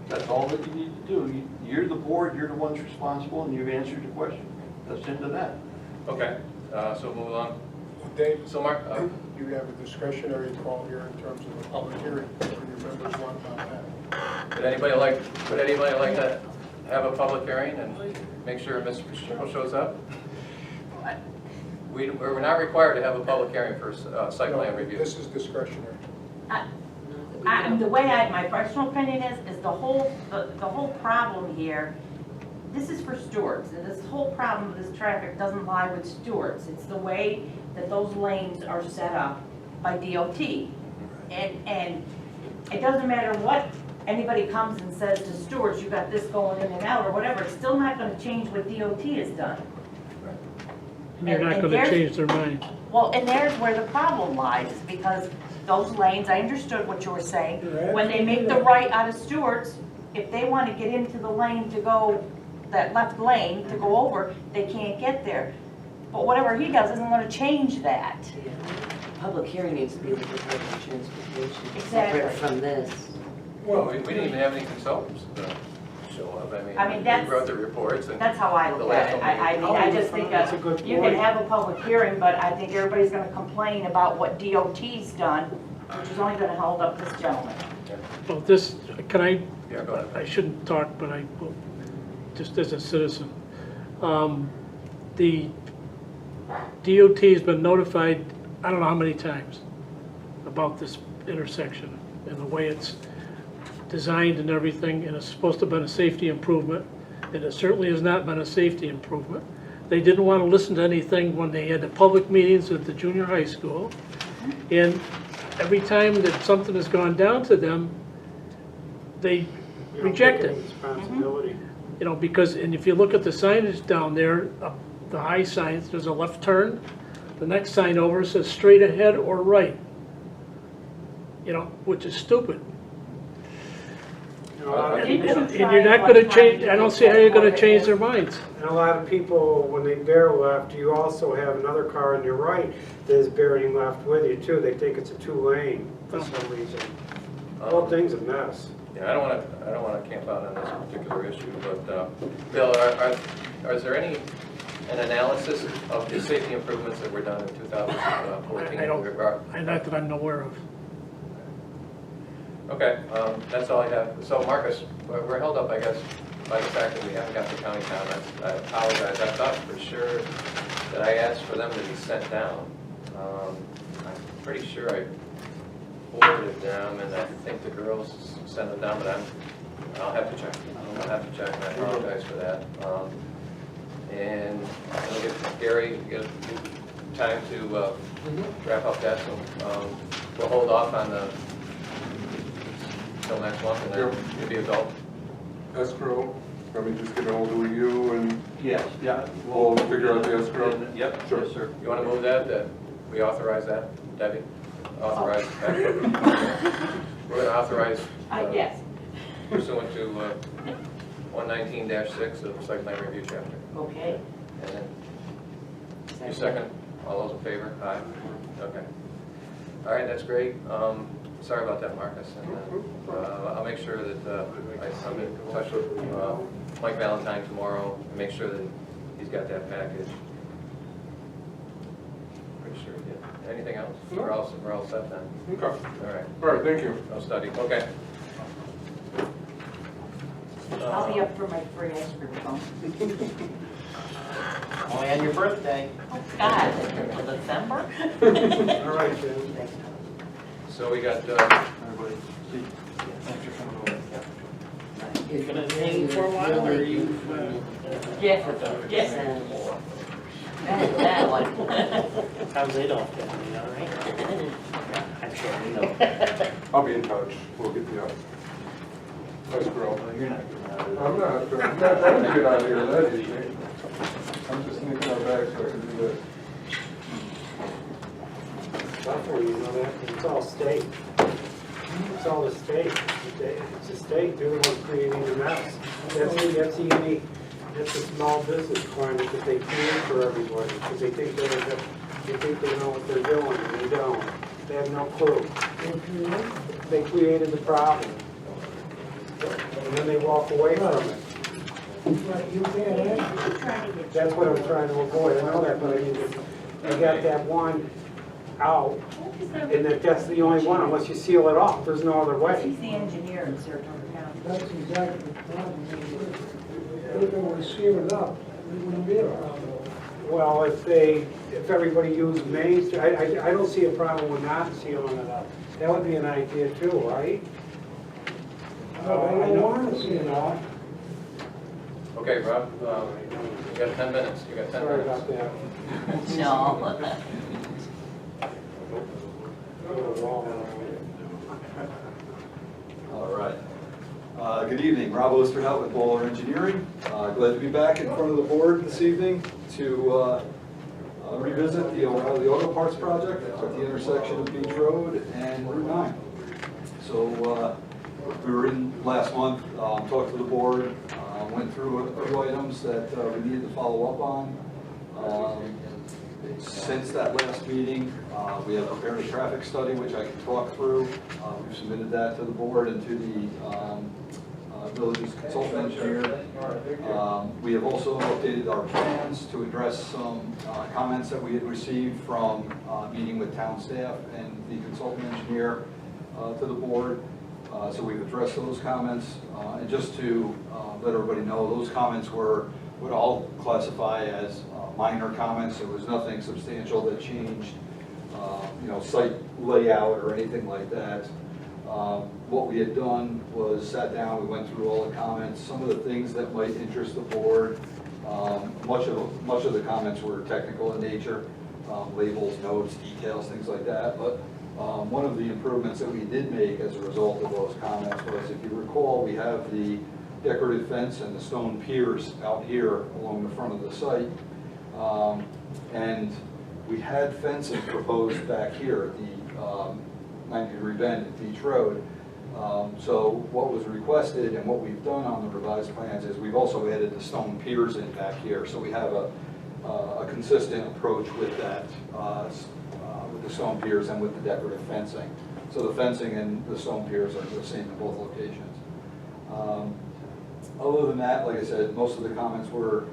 That's all that you need to do. You're the board, you're the ones responsible, and you've answered the question. That's the end of that. Okay, so move along. Dave, So Mark, you have a discretionary call here in terms of a public hearing. What do your members want about that? would anybody like to have a public hearing and make sure Mr. Pacheco shows up? We're not required to have a public hearing for site plan review. This is discretionary. My personal opinion is the whole problem here, this is for Stewarts, and this whole problem of this traffic doesn't lie with Stewarts. It's the way that those lanes are set up by DOT. And it doesn't matter what anybody comes and says to Stewarts, you got this going in and out or whatever, it's still not gonna change what DOT has done. You're not And gonna there's- change their mind. Well, and there's where the problem lies, is because those lanes, I understood what you were saying. When they make the right out of Stewarts, if they want to get into the lane to go, that left lane to go over, they can't get there. But whatever he does isn't going to change that. Public hearing needs to be with the Department of Transportation, Exactly. separate from this. Well, we didn't even have any consultants show up. I mean, we that's- wrote the reports and. That's how I look at it. I just think That's a good you can point. have a public hearing, but I think everybody's going to complain about what DOT's done, which is only going to hold up this gentleman. Well, this, can I, Yeah, go ahead. I shouldn't talk, but I will, just as a citizen. The DOT's been notified, I don't know how many times, about this intersection and the way it's designed and everything, and it's supposed to have been a safety improvement, and it certainly has not been a safety improvement. They didn't want to listen to anything when they had the public meetings at the junior high school, and every time that something has gone down to them, they You don't reject take it. any responsibility. You know, because, and if you look at the signage down there, up the high signs, there's a left turn. The next sign over says straight ahead or right. You know, which is stupid. And a lot of Didn't people- you And try you're not one gonna time change, to I don't get see how that you're gonna part of change it? their minds. And a lot of people, when they bear left, you also have another car on your right that is bearing left with you too. They think it's a two-lane for some reason. The whole thing's a mess. Yeah, I don't want to camp out on this particular issue, but Bill, is there an analysis of the safety improvements that were done in 2014? I don't, not that I'm aware of. Okay, that's all I have. So Marcus, we're held up, I guess, by the fact that we haven't got the county comments. I apologize. I thought for sure that I asked for them to be sent down. I'm pretty sure I forwarded them, and I think the girls sent them down, but I'll have to check. I'll have to check, and I apologize for that. And we'll get Gary, get time to wrap up that, so we'll hold off on the till next month, and then you'll be adult. Escrow, let me just get a hold of you and Yes, yeah. we'll figure out the escrow. Yep, Sure. yes, sir. You want to move that we authorize that, Debbie? Authorize. We're going to authorize Yes. pursuant to 119-6 of the site plan review chapter. Okay. And then, you second? All those in favor? Aye. Okay. All right, that's great. sorry about that, Marcus. And I'll make sure that I'm in touch with Mike Valentine tomorrow and make sure that he's got that package. Pretty sure he did. Anything else? No. We're all set then. Okay. All right. All right, thank you. No study. Okay. I'll be up for my free ice cream cone. Only on your birthday. Oh, God, until December? All right, Jim. So we got, Everybody, see? Thanks for coming over. You gonna hang for a while, or you, Yeah, yeah. That one. How's Adolph doing, all right? I'm sure you know. I'll be in touch. We'll get you up. Nice girl. You're not getting out of I'm not trying to get out of here that evening. I'm just sneaking out back so I can do this. Before you know that, it's all state. It's all the state. It's the state, they're the ones creating the mess. That's the unique, that's a small business climate that they create for everybody, because they think they know what they're doing, and they don't. They have no clue. They created the problem. And then they walk away from it. But you can't have, That's what I'm trying to avoid. I know that, but I mean, they got that one out, and that's the only one, unless you seal it off. There's no other way. He's the engineer in Saratoga County. that's exactly the problem. If it was sealed up, it wouldn't be a problem. Well, if everybody used Main Street, I don't see a problem with not sealing it up. That would be an idea too, right? But I don't want to seal it off. okay, Rob, you got 10 minutes. You got 10 Sorry minutes. about that. No. All right. Good evening, Rob Osterhout with Bowler Engineering. Glad to be back in front of the board this evening to revisit the O'Reilly Auto Parts project at the intersection of Beach Road and Route 9. So we were in last month, talked to the board, went through a few items that we needed to follow up on. Since that last meeting, we have prepared a traffic study, which I can talk through. We've submitted that to the board and to the village's consultant engineer. We have also updated our plans to address some comments that we had received from meeting with town staff and the consultant engineer to the board. So we've addressed those comments. And just to let everybody know, those comments would all classify as minor comments. There was nothing substantial that changed, site layout or anything like that. What we had done was sat down, we went through all the comments, some of the things that might interest the board. Much of the comments were technical in nature, labels, notes, details, things like that. But one of the improvements that we did make as a result of those comments was, if you recall, we have the decorative fence and the stone piers out here along the front of the site. And we had fencing proposed back here at the 90-degree bend at Beach Road. So what was requested and what we've done on the revised plans is we've also added the stone piers in back here. So we have a consistent approach with that, with the stone piers and with the decorative fencing. So the fencing and the stone piers are the same in both locations. Other than that, like I said, most of the comments were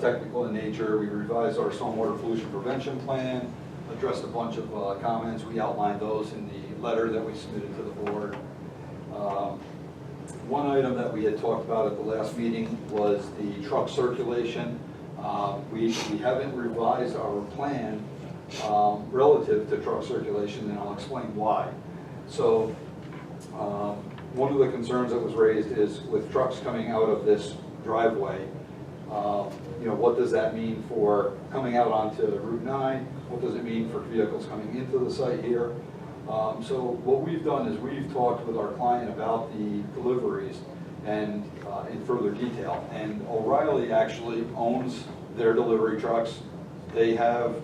technical in nature. We revised our stormwater pollution prevention plan, addressed a bunch of comments. We outlined those in the letter that we submitted to the board. One item that we had talked about at the last meeting was the truck circulation. We haven't revised our plan relative to truck circulation, and I'll explain why. So one of the concerns that was raised is with trucks coming out of this driveway, what does that mean for coming out onto Route 9? What does it mean for vehicles coming into the site here? So what we've done is we've talked with our client about the deliveries and in further detail. And O'Reilly actually owns their delivery trucks. They have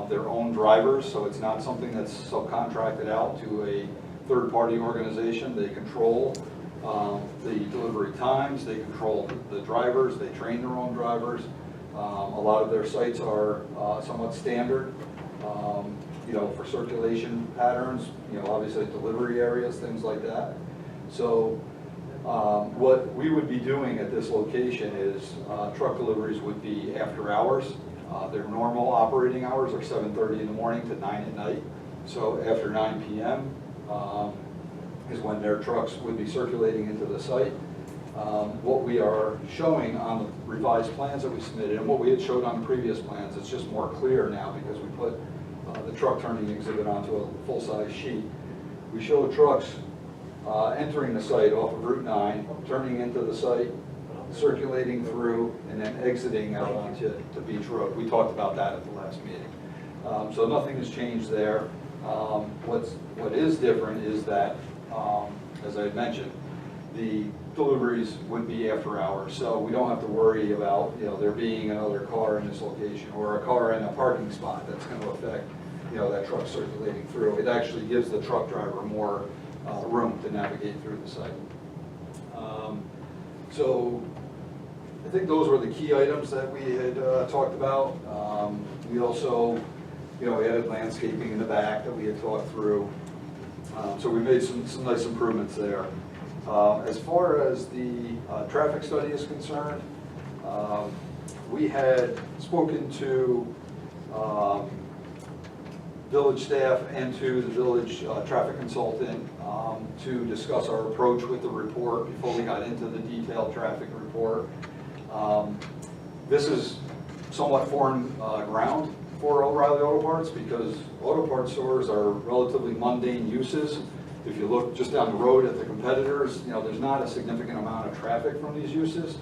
their own drivers, so it's not something that's subcontracted out to a third-party organization. They control the delivery times, they control the drivers, they train their own drivers. A lot of their sites are somewhat standard. for circulation patterns, obviously delivery areas, things like that. So what we would be doing at this location is truck deliveries would be after hours. Their normal operating hours are 7:30 in the morning to 9 at night. So after 9 p.m. Is when their trucks would be circulating into the site. What we are showing on the revised plans that we submitted, and what we had showed on the previous plans, it's just more clear now because we put the truck turning exhibit onto a full-size sheet. We show trucks entering the site off of Route 9, turning into the site, circulating through, and then exiting out onto Beach Road. We talked about that at the last meeting. So nothing has changed there. What is different is that, as I had mentioned, the deliveries would be after hours, so we don't have to worry about there being another car in this location or a car in a parking spot that's going to affect that truck circulating through. It actually gives the truck driver more room to navigate through the site. So I think those were the key items that we had talked about. We also we added landscaping in the back that we had talked through. So we made some nice improvements there. As far as the traffic study is concerned, we had spoken to village staff and to the village traffic consultant to discuss our approach with the report before we got into the detailed traffic report. This is somewhat foreign ground for O'Reilly Auto Parts because auto parts stores are relatively mundane uses. If you look just down the road at the competitors, there's not a significant amount of traffic from these uses.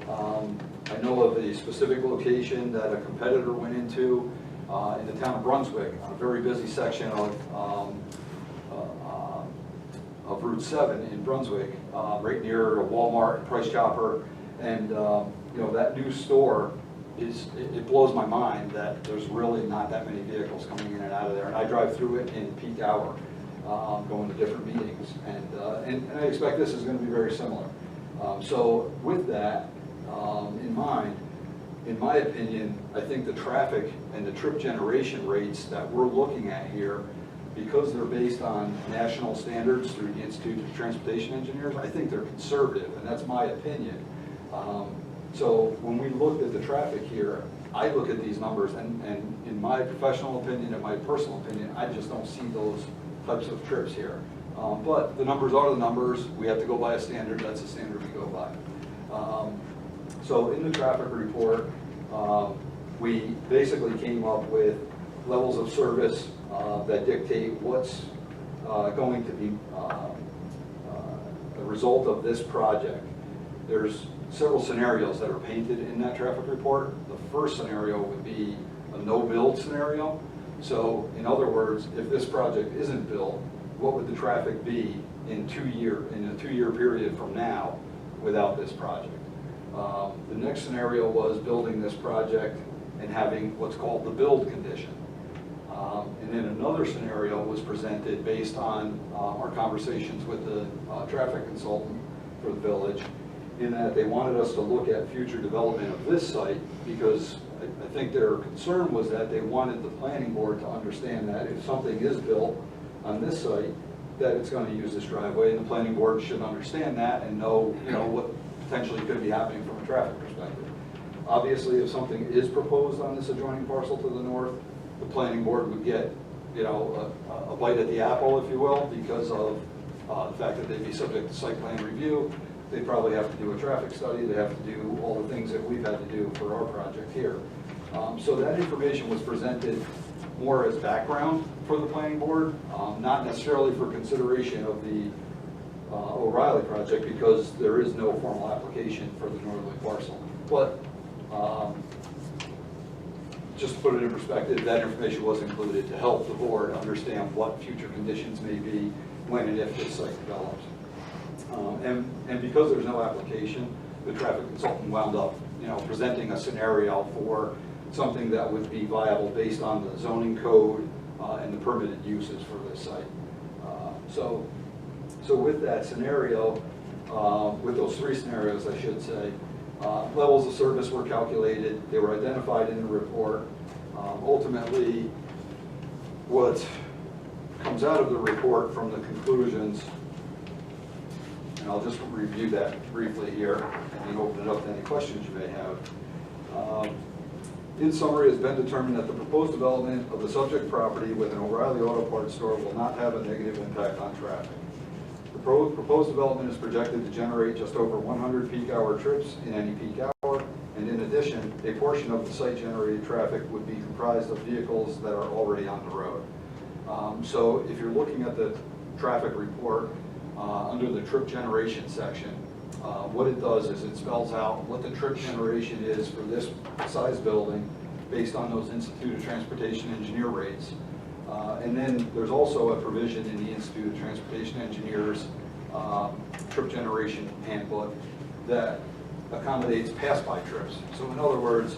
I know of a specific location that a competitor went into in the town of Brunswick, on a very busy section of Route 7 in Brunswick, right near a Walmart, Price Chopper, and that new store it blows my mind that there's really not that many vehicles coming in and out of there, and I drive through it in peak hour, going to different meetings, and I expect this is going to be very similar. So with that in mind, in my opinion, I think the traffic and the trip generation rates that we're looking at here, because they're based on national standards through the Institute of Transportation Engineers, I think they're conservative, and that's my opinion. So when we looked at the traffic here, I look at these numbers, and in my professional opinion and my personal opinion, I just don't see those types of trips here. But the numbers are the numbers. We have to go by a standard. That's the standard we go by. So in the traffic report, we basically came up with levels of service that dictate what's going to be a result of this project. There's several scenarios that are painted in that traffic report. The first scenario would be a no-build scenario. So in other words, if this project isn't built, what would the traffic be in a two-year period from now without this project? The next scenario was building this project and having what's called the build condition. And then another scenario was presented based on our conversations with the traffic consultant for the village, in that they wanted us to look at future development of this site because I think their concern was that they wanted the planning board to understand that if something is built on this site, that it's going to use this driveway, and the planning board should understand that and know, what potentially could be happening from a traffic perspective. Obviously, if something is proposed on this adjoining parcel to the north, the planning board would get, a bite at the apple, if you will, because of the fact that they'd be subject to site plan review. They probably have to do a traffic study. They have to do all the things that we've had to do for our project here. So that information was presented more as background for the planning board, not necessarily for consideration of the O'Reilly project because there is no formal application for the northerly parcel. But just to put it in perspective, that information was included to help the board understand what future conditions may be when and if this site develops. And because there's no application, the traffic consultant wound up, presenting a scenario for something that would be viable based on the zoning code and the permitted uses for this site. So with that scenario, with those three scenarios, I should say, levels of service were calculated. They were identified in the report. Ultimately, what comes out of the report from the conclusions, and I'll just review that briefly here and then open it up to any questions you may have. In summary, it has been determined that the proposed development of the subject property with an O'Reilly Auto Parts store will not have a negative impact on traffic. The proposed development is projected to generate just over 100 peak hour trips in any peak hour, and in addition, a portion of the site-generated traffic would be comprised of vehicles that are already on the road. So if you're looking at the traffic report under the trip generation section, what it does is it spells out what the trip generation is for this size building based on those Institute of Transportation Engineer rates. And then there's also a provision in the Institute of Transportation Engineers trip generation handbook that accommodates pass-by trips. So in other words,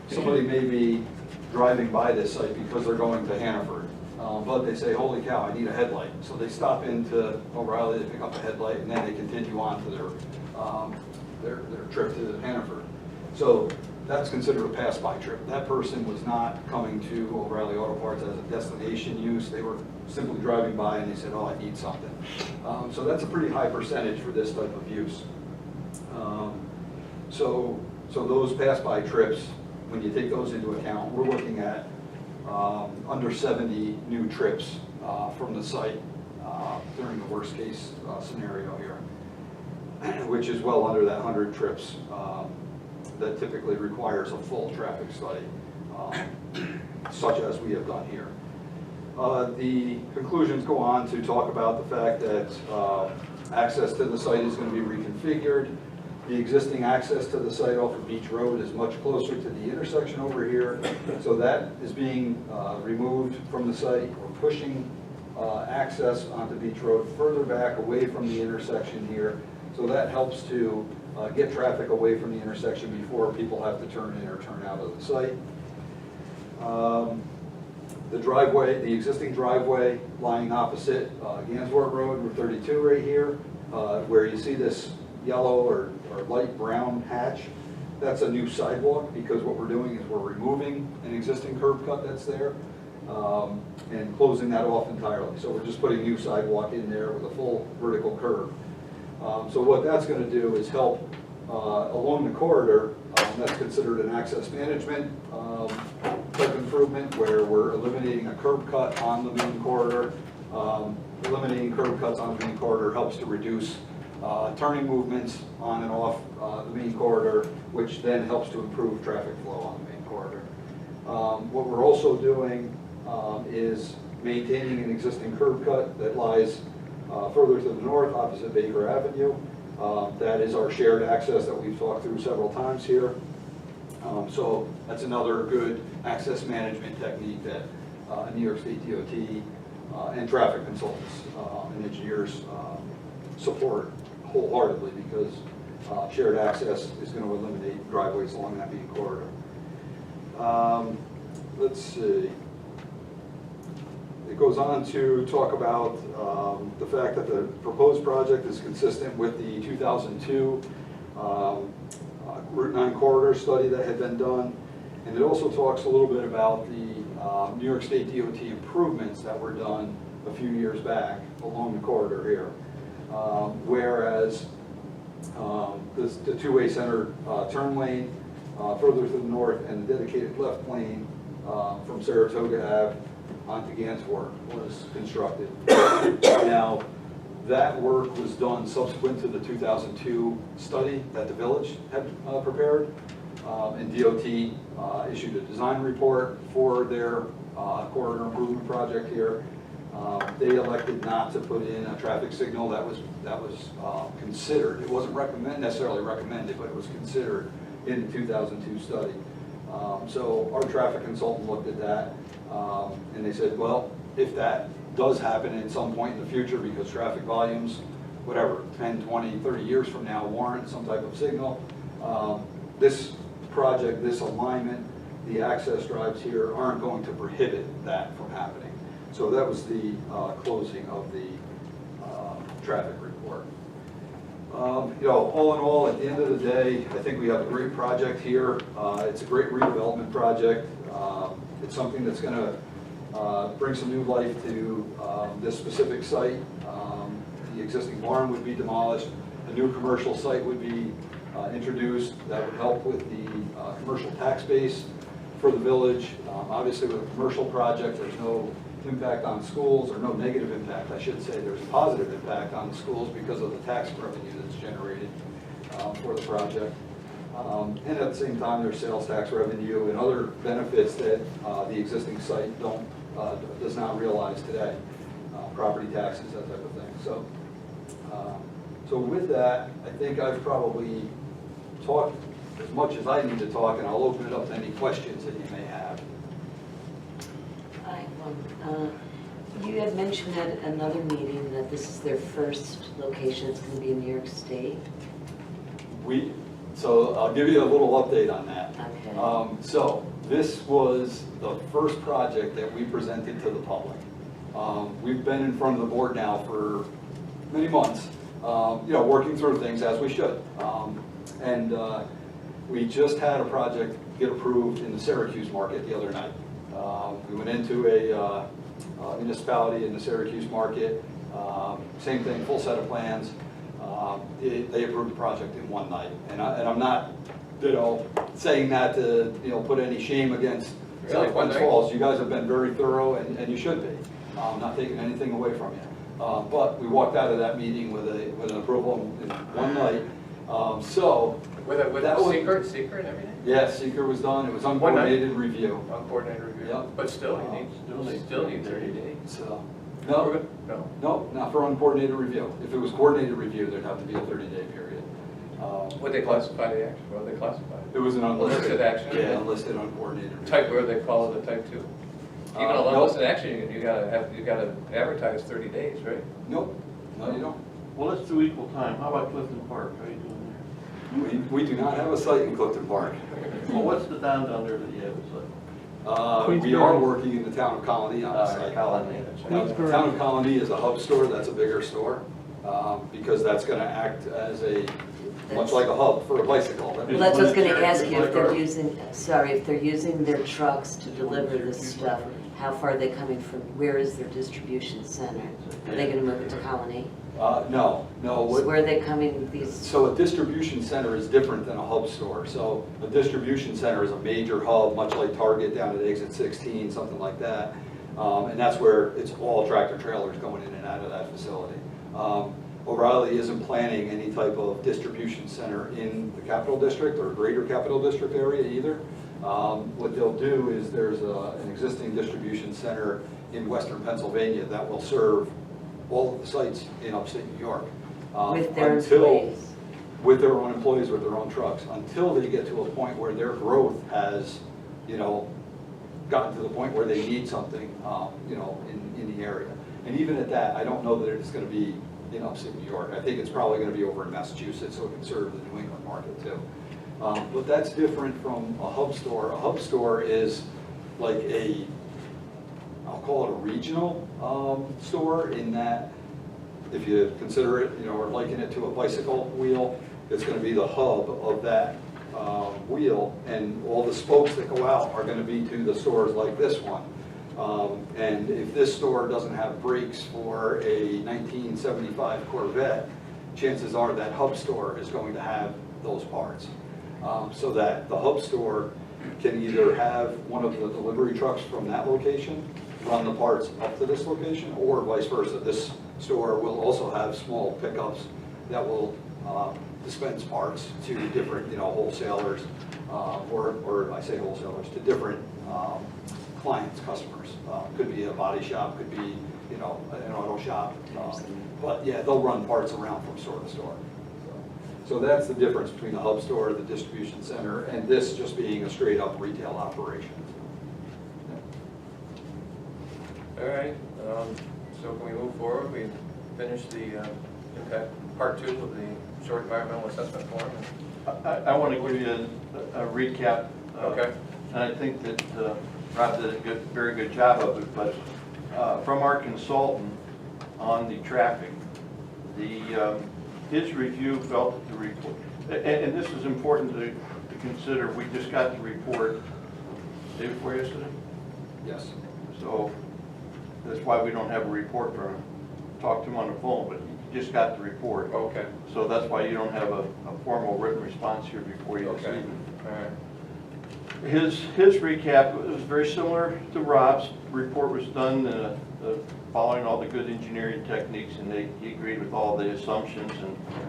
somebody may be driving by this site because they're going to Hannaford, but they say, holy cow, I need a headlight. So they stop into O'Reilly, they pick up a headlight, and then they continue on to their trip to Hannaford. So that's considered a pass-by trip. That person was not coming to O'Reilly Auto Parts as a destination use. They were simply driving by and they said, oh, I need something. So that's a pretty high percentage for this type of use. So those pass-by trips, when you take those into account, we're looking at under 70 new trips from the site during the worst case scenario here, which is well under that 100 trips that typically requires a full traffic study, such as we have done here. The conclusions go on to talk about the fact that access to the site is going to be reconfigured. The existing access to the site off of Beach Road is much closer to the intersection over here, so that is being removed from the site. We're pushing access onto Beach Road further back away from the intersection here, so that helps to get traffic away from the intersection before people have to turn in or turn out of the site. The driveway, the existing driveway lying opposite Gansworth Road, Route 32 right here, where you see this yellow or light brown hatch, that's a new sidewalk, because what we're doing is we're removing an existing curb cut that's there and closing that off entirely. So we're just putting new sidewalk in there with a full vertical curb. So what that's going to do is help along the corridor. That's considered an access management type improvement, where we're eliminating a curb cut on the main corridor. Eliminating curb cuts on the main corridor helps to reduce turning movements on and off the main corridor, which then helps to improve traffic flow on the main corridor. What we're also doing is maintaining an existing curb cut that lies further to the north opposite Baker Avenue. That is our shared access that we've talked through several times here. So that's another good access management technique that New York State DOT and traffic consultants and engineers support wholeheartedly, because shared access is going to eliminate driveways along that main corridor. Let's see. It goes on to talk about the fact that the proposed project is consistent with the 2002 Route 9 corridor study that had been done. And it also talks a little bit about the New York State DOT improvements that were done a few years back along the corridor here. Whereas the two-way center turn lane further to the north and the dedicated left lane from Saratoga Ave onto Gansworth was constructed. Now, that work was done subsequent to the 2002 study that the village had prepared, and DOT issued a design report for their corridor improvement project here. They elected not to put in a traffic signal that was considered. It wasn't necessarily recommended, but it was considered in the 2002 study. So our traffic consultant looked at that, and they said, well, if that does happen at some point in the future, because traffic volumes, whatever, 10, 20, 30 years from now warrant some type of signal, this project, this alignment, the access drives here aren't going to prohibit that from happening. So that was the closing of the traffic report. You know, all in all, at the end of the day, I think we have a great project here. It's a great redevelopment project. It's something that's going to bring some new life to this specific site. The existing barn would be demolished, a new commercial site would be introduced that would help with the commercial tax base for the village. Obviously with a commercial project, there's no impact on schools, or no negative impact, I should say. There's a positive impact on the schools because of the tax revenue that's generated for the project. And at the same time, there's sales tax revenue and other benefits that the existing site does not realize today. Property taxes, that type of thing. So with that, I think I've probably talked as much as I need to talk, and I'll open it up to any questions that you may have. You had mentioned at another meeting that this is their first location. It's going to be in New York State. So I'll give you a little update on that. Okay. So this was the first project that we presented to the public. We've been in front of the board now for many months, working through things as we should. We just had a project get approved in the Syracuse market the other night. We went into a municipality in the Syracuse market, same thing, full set of plans. They approved the project in one night, and I'm not, saying that to put any shame against South Bend Falls. You guys have been very thorough, and you should be. Not taking anything away from you, but we walked out of that meeting with an approval in one night. With seeker and everything. Yes, seeker was done. It was uncoordinated review. Uncoordinated review. Yep. But still, still need 30 days. So. No. No, not for uncoordinated review. If it was coordinated review, there'd have to be a 30-day period. Would they classify the action? What would they classify? It was an unlisted action. Yeah, unlisted, uncoordinated review. Type where they follow the type 2. Even a unlisted action, you gotta advertise 30 days, right? Nope. No, you don't. Well, let's do equal time. How about Clifton Park? How are you doing there? We do not have a site in Clifton Park. Well, what's the down there that you have a site? We are working in the town of Colony on a site. Colony. Now, the town of Colony is a hub store. That's a bigger store because that's going to act as much like a hub for a bicycle. Well, that's what I was going to ask you, if they're using their trucks to deliver this stuff, how far are they coming from, where is their distribution center? Are they going to move it to Colony? No. So where are they coming, these? So a distribution center is different than a hub store. So a distribution center is a major hub, much like Target down at exit 16, something like that. And that's where it's all tractor trailers going in and out of that facility. O'Reilly isn't planning any type of distribution center in the Capital District or greater Capital District area either. What they'll do is there's an existing distribution center in Western Pennsylvania that will serve all of the sites in upstate New York. With their employees? With their own employees, with their own trucks, until they get to a point where their growth has, gotten to the point where they need something, in the area. And even at that, I don't know that it's going to be in upstate New York. I think it's probably going to be over in Massachusetts, so it can serve the New England market too. But that's different from a hub store. A hub store is like I'll call it a regional store, in that if you consider it, or liken it to a bicycle wheel, it's going to be the hub of that wheel, and all the spokes that go out are going to be to the stores like this one. And if this store doesn't have brakes for a 1975 Corvette, chances are that hub store is going to have those parts. So that the hub store can either have one of the delivery trucks from that location run the parts up to this location, or vice versa. This store will also have small pickups that will dispense parts to different, wholesalers, or I say wholesalers, to different clients, customers. Could be a body shop, could be, an auto shop. But yeah, they'll run parts around from store to store. So that's the difference between the hub store, the distribution center, and this just being a straight up retail operation. All right, so can we move forward? We finished the impact part 2 of the short environmental assessment form. I want to give you a recap. Okay. And I think that Rob did a very good job of it, but from our consultant on the traffic, his review felt that the report, and this is important to consider, we just got the report day before yesterday? Yes. So that's why we don't have a report from him. Talked to him on the phone, but he just got the report. Okay, So that's why you don't have a formal written response here before you this okay, evening. all right. His recap was very similar to Rob's. Report was done following all the good engineering techniques, and he agreed with all the assumptions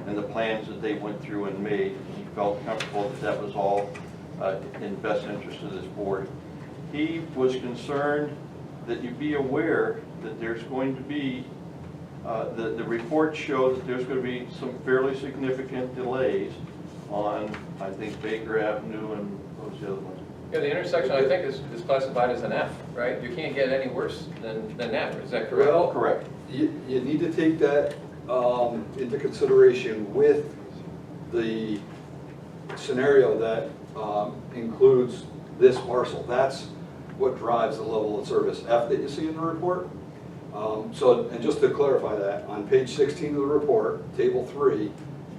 and the plans that they went through and made. He felt comfortable that that was all in best interest of this board. He was concerned that you be aware that there's going to be, the report showed that there's going to be some fairly significant delays on, I think, Baker Avenue and what was the other one? Yeah, the intersection, I think, is classified as an F, right? You can't get any worse than that, is that correct? Well, Correct. you need to take that into consideration with the scenario that includes this parcel. That's what drives the level of service F that you see in the report. And just to clarify that, on page 16 of the report, table 3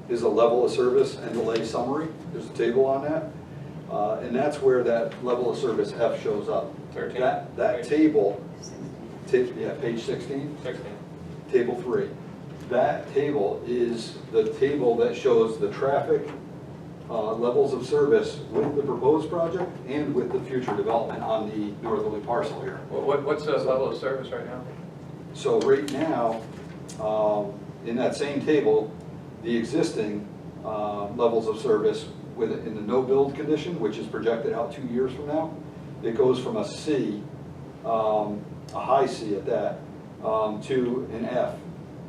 is a level of service and delay summary. There's a table on that. And that's where that level of service F shows up. 13. That table, yeah, page 16, 16. table 3. That table is the table that shows the traffic levels of service with the proposed project and with the future development on the northerly parcel here. What's the level of service right now? So right now, in that same table, the existing levels of service in the no-build condition, which is projected out 2 years from now, it goes from a C, a high C at that, to an F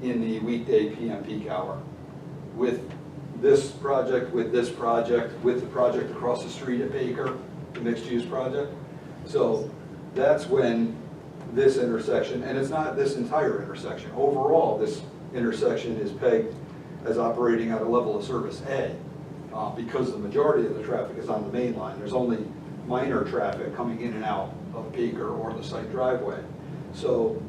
in the weekday PM peak hour. With this project, with the project across the street at Baker, the mixed-use project. So that's when this intersection, and it's not this entire intersection, overall this intersection is pegged as operating at a level of service A. Because the majority of the traffic is on the main line. There's only minor traffic coming in and out of Baker or the site driveway. So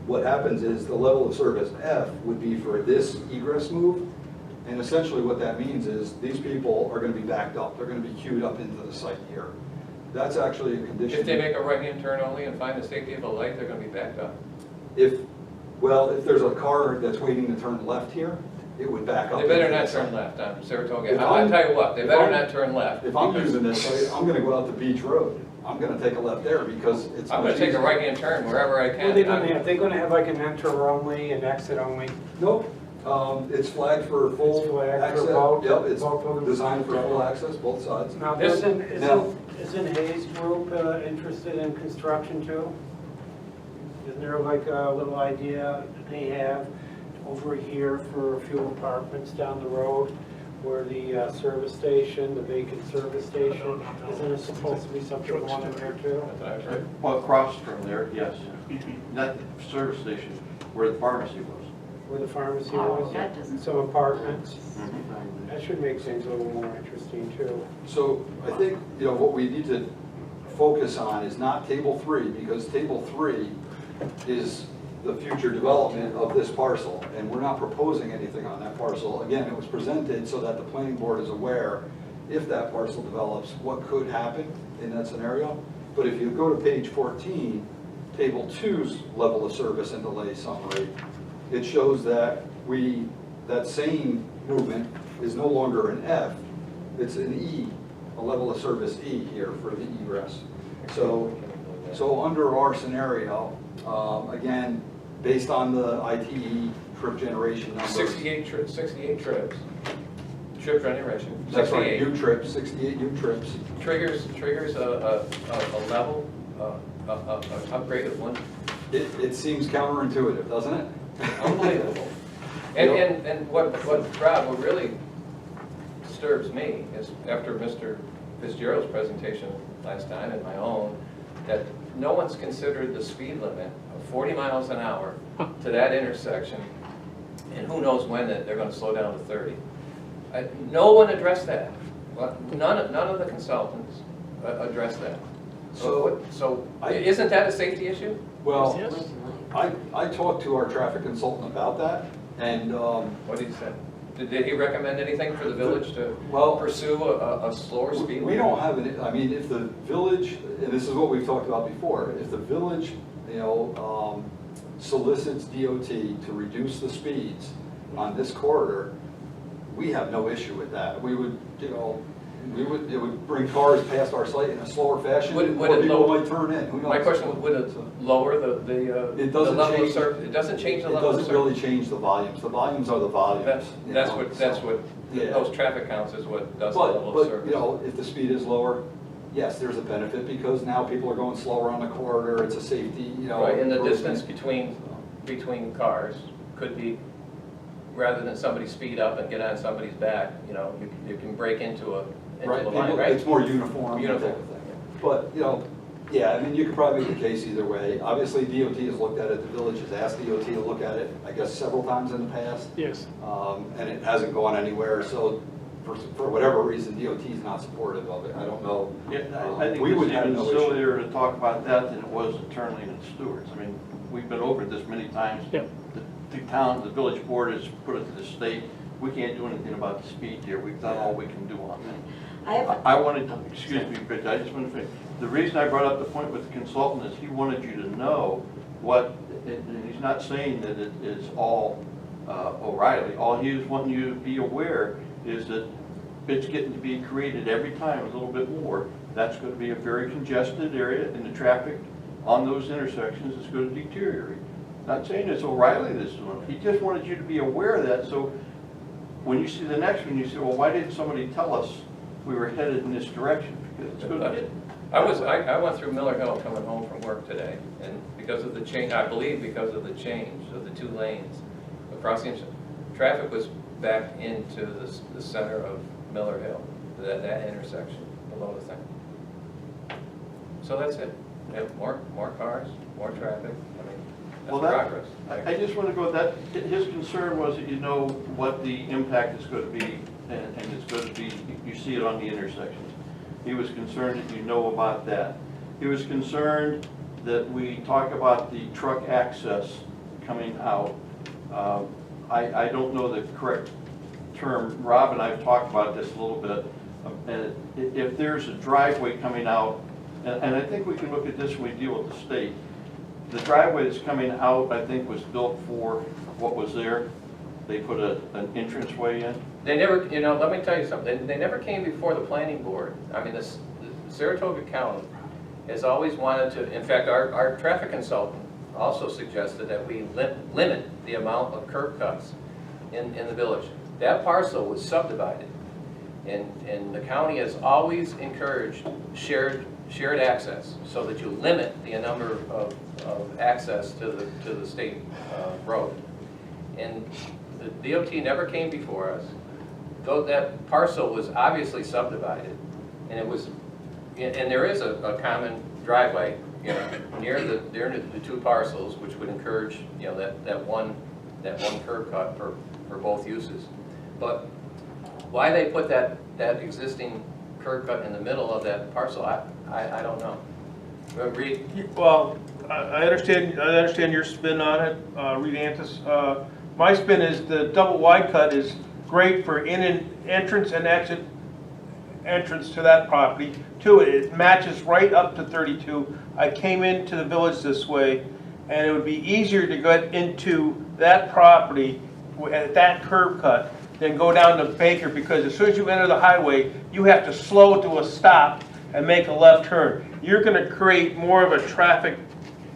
what happens is the level of service F would be for this egress move. And essentially what that means is these people are going to be backed up. They're going to be queued up into the site here. That's actually a condition. If they make a right-hand turn only and find the safety of a light, they're going to be backed up? If there's a car that's waiting to turn left here, it would back up. They better not turn left on Saratoga. If I'll I'm- tell you what, they better not turn left. If I'm because using this site, I'm going to go out to Beach Road. I'm going to take a left there because it's. I'm going to take a right-hand turn wherever I What can. are they gonna have? They're gonna have like an enter only and exit only? Nope, it's flagged for full It's flagged for access. both- Yep, it's both of them. designed for full access, both sides. Now, This- isn't Hayes Group interested in construction too? Isn't there like a little idea they have over here for a few apartments down the road where the service station, the vacant service station, isn't it supposed to be something going in there too? That's what I've heard. Well, across from there, yes. Not the service station, where the pharmacy was. Where the pharmacy Oh, was? that doesn't. Some apartments? That should make things a little more interesting too. So I think, what we need to focus on is not table 3, because table 3 is the future development of this parcel, and we're not proposing anything on that parcel. Again, it was presented so that the planning board is aware, if that parcel develops, what could happen in that scenario. But if you go to page 14, table 2's level of service and delay summary, it shows that that same movement is no longer an F, it's an E, a level of service E here for the egress. So under our scenario, again, based on the ITE trip generation numbers. 68 trips. Trip generation. That's right, 68. new trips, 68 new trips. Triggers a level, upgrade of one. It seems counterintuitive, doesn't it? Unbelievable. And what really disturbs me is after Mr. Fitzgerald's presentation last time and my own, that no one's considered the speed limit of 40 miles an hour to that intersection, and who knows when they're going to slow down to 30. No one addressed that. Well, none of the consultants addressed that. So isn't that a safety issue? Well, Yes. I talked to our traffic consultant about that, and What did he say? Did he recommend anything for the village to Well, pursue a slower speed? we don't have it, I mean, if the village, and this is what we've talked about before, if the village, solicits DOT to reduce the speeds on this corridor, we have no issue with that. We would, it would bring cars past our site in a slower fashion, Would or it people lower- might turn in. Who knows? My question, would it lower It the doesn't level of change- service? It doesn't change the It level of doesn't service? really change the volumes. The volumes are the volumes. That's what, Yeah. those traffic counts is what does the level of But, service. if the speed is lower, yes, there's a benefit because now people are going slower on the corridor. It's a safety, Right, and the improvement. distance between cars could be, rather than somebody speed up and get on somebody's back, you can break into the Right, line, people- right? it's more uniform. Uniform. That type of thing. But, yeah, I mean, you could probably make the case either way. Obviously, DOT has looked at it, the village has asked DOT to look at it, I guess, several times in the past. Yes. And it hasn't gone anywhere, so for whatever reason, DOT is not supportive of it. I don't know. Yeah, I think We it's would have even no issue. sillier to talk about that than it was to turn lane in Stewarts. I mean, we've been over this many times. Yep. The village board has put it to the state, we can't do anything about the speed here, we've done all we can do on that. I wanted, excuse me, Rich, I just want to finish. The reason I brought up the point with the consultant is he wanted you to know what, and he's not saying that it is all O'Reilly. All he is wanting you to be aware is that it's getting to be created every time a little bit more. That's going to be a very congested area, and the traffic on those intersections is going to deteriorate. Not saying it's O'Reilly that's doing it. He just wanted you to be aware of that, so when you see the next one, you say, well, why didn't somebody tell us we were headed in this direction? Because it's going to get. I went through Miller Hill coming home from work today, and because of the change, I believe because of the change of the 2 lanes across the traffic was back into the center of Miller Hill, that intersection below the thing. So that's it. We have more cars, more traffic. I mean, that's progress. I just want to go, that, his concern was that you know what the impact is going to be, and it's going to be, you see it on the intersections. He was concerned that you know about that. He was concerned that we talk about the truck access coming out. I don't know the correct term. Rob and I have talked about this a little bit. And if there's a driveway coming out, and I think we can look at this when we deal with the state. The driveway that's coming out, I think, was built for what was there. They put an entranceway in. They never, let me tell you something, they never came before the planning board. I mean, the Saratoga County has always wanted to, in fact, our traffic consultant also suggested that we limit the amount of curb cuts in the village. That parcel was subdivided, and the county has always encouraged shared access, so that you limit the number of access to the state road. And the DOT never came before us. Though that parcel was obviously subdivided, and it was, and there is a common driveway, near the 2 parcels, which would encourage, that one curb cut for both uses. But why they put that existing curb cut in the middle of that parcel, I don't know. Reed? Well, I understand your spin on it, Reed Antis. My spin is the double wide cut is great for entrance and exit entrance to that property. It matches right up to 32. I came into the village this way, and it would be easier to get into that property at that curb cut than go down to Baker, because as soon as you enter the highway, you have to slow to a stop and make a left turn. You're going to create more of a traffic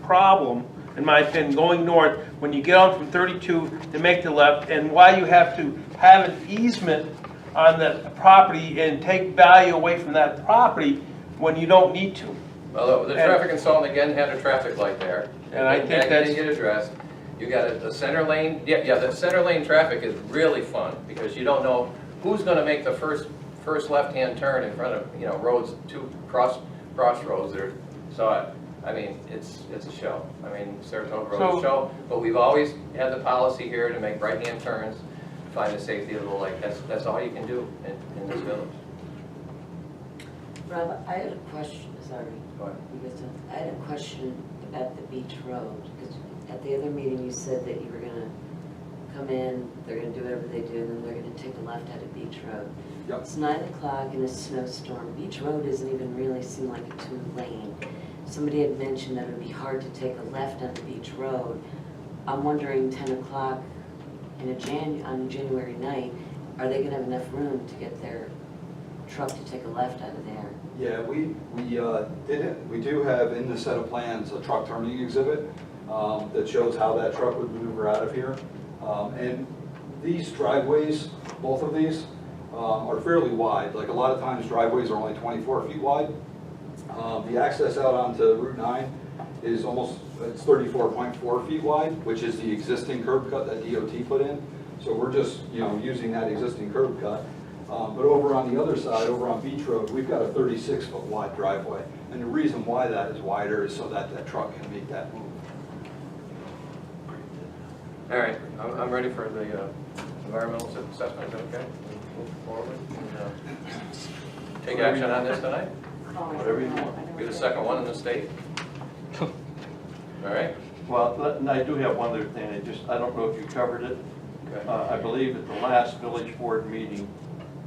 problem, in my opinion, going north when you get on from 32 to make the left, and why you have to have an easement on the property and take value away from that property when you don't need to. Well, the traffic consultant again had a traffic light there, and I think that didn't get addressed. You got a center lane. Yeah, the center lane traffic is really fun because you don't know who's going to make the first left-hand turn in front of roads, 2 crossroads there. So I mean, it's a show. I mean, Saratoga Road is a show, but we've always had the policy here to make right-hand turns, find the safety of the lake. That's all you can do in this village. Rob, I had a question, sorry. Go ahead. I had a question about the beach road, because at the other meeting you said that you were gonna come in, they're gonna do whatever they do, and then they're gonna take a left out of Beach Road. Yep. It's 9 o'clock in a snowstorm. Beach Road doesn't even really seem like a 2-lane. Somebody had mentioned that it would be hard to take a left on the Beach Road. I'm wondering 10 o'clock on a January night, are they gonna have enough room to get their truck to take a left out of there? Yeah, we did it. We do have in the set of plans a truck turning exhibit that shows how that truck would maneuver out of here. And these driveways, both of these, are fairly wide. Like a lot of times driveways are only 24 feet wide. The access out onto Route 9 is it's 34.4 feet wide, which is the existing curb cut that DOT put in. So we're just, using that existing curb cut. But over on the other side, over on Beach Road, we've got a 36-foot wide driveway. And the reason why that is wider is so that that truck can make that move. All right, I'm ready for the environmental assessment, is that okay? Move forward and take action on this tonight? Whatever you want. Be the second one in the state? All right? Well, and I do have one other thing, I don't know if you covered it. Okay. I believe at the last village board meeting,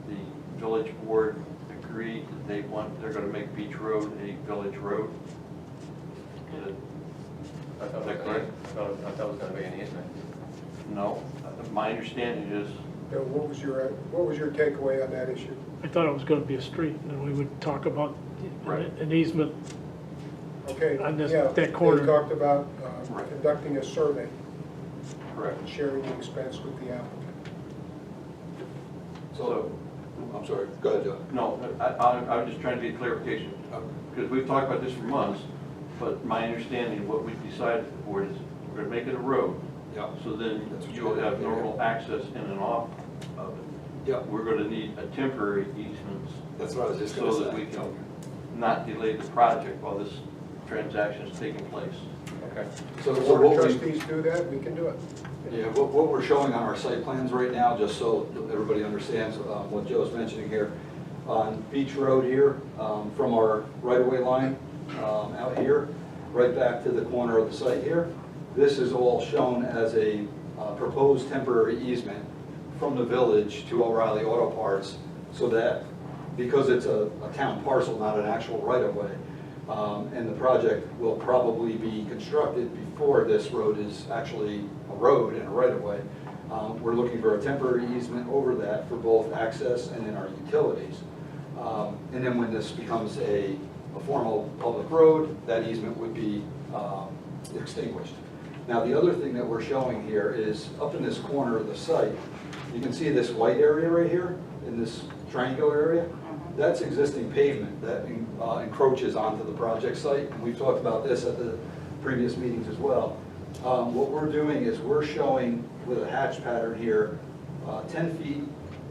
the village board agreed that they're gonna make Beach Road a village road. I thought it was going to be an easement. No, my understanding is, Bill, what was your takeaway on that issue? I thought it was gonna be a street, and then we would talk about Right. an easement. Okay, On this- yeah, that corner. they talked about Right. conducting a survey correct. and sharing the expense with the applicant. So, I'm sorry, go ahead, Joe. No, I'm just trying to get clarification, because we've talked about this for months, but my understanding, what we decided at the board is we're gonna make it a road. Yeah. So then That's what you'll you're have gonna do. normal access in and off of it. Yeah, We're gonna need a temporary easement that's what I was just gonna so say. that we can not delay the project while this transaction is taking place. Okay. So The so board what of we, trustees do that, we can do it. yeah, what we're showing on our site plans right now, just so everybody understands what Joe's mentioning here, on Beach Road here, from our right-of-way line out here, right back to the corner of the site here, this is all shown as a proposed temporary easement from the village to O'Reilly Auto Parts, so that, because it's a town parcel, not an actual right-of-way, and the project will probably be constructed before this road is actually a road and a right-of-way, we're looking for a temporary easement over that for both access and in our utilities. And then when this becomes a formal public road, that easement would be extinguished. Now, the other thing that we're showing here is up in this corner of the site, you can see this white area right here, in this triangular area. That's existing pavement that encroaches onto the project site, and we've talked about this at the previous meetings as well. What we're doing is we're showing with a hatch pattern here, 10 feet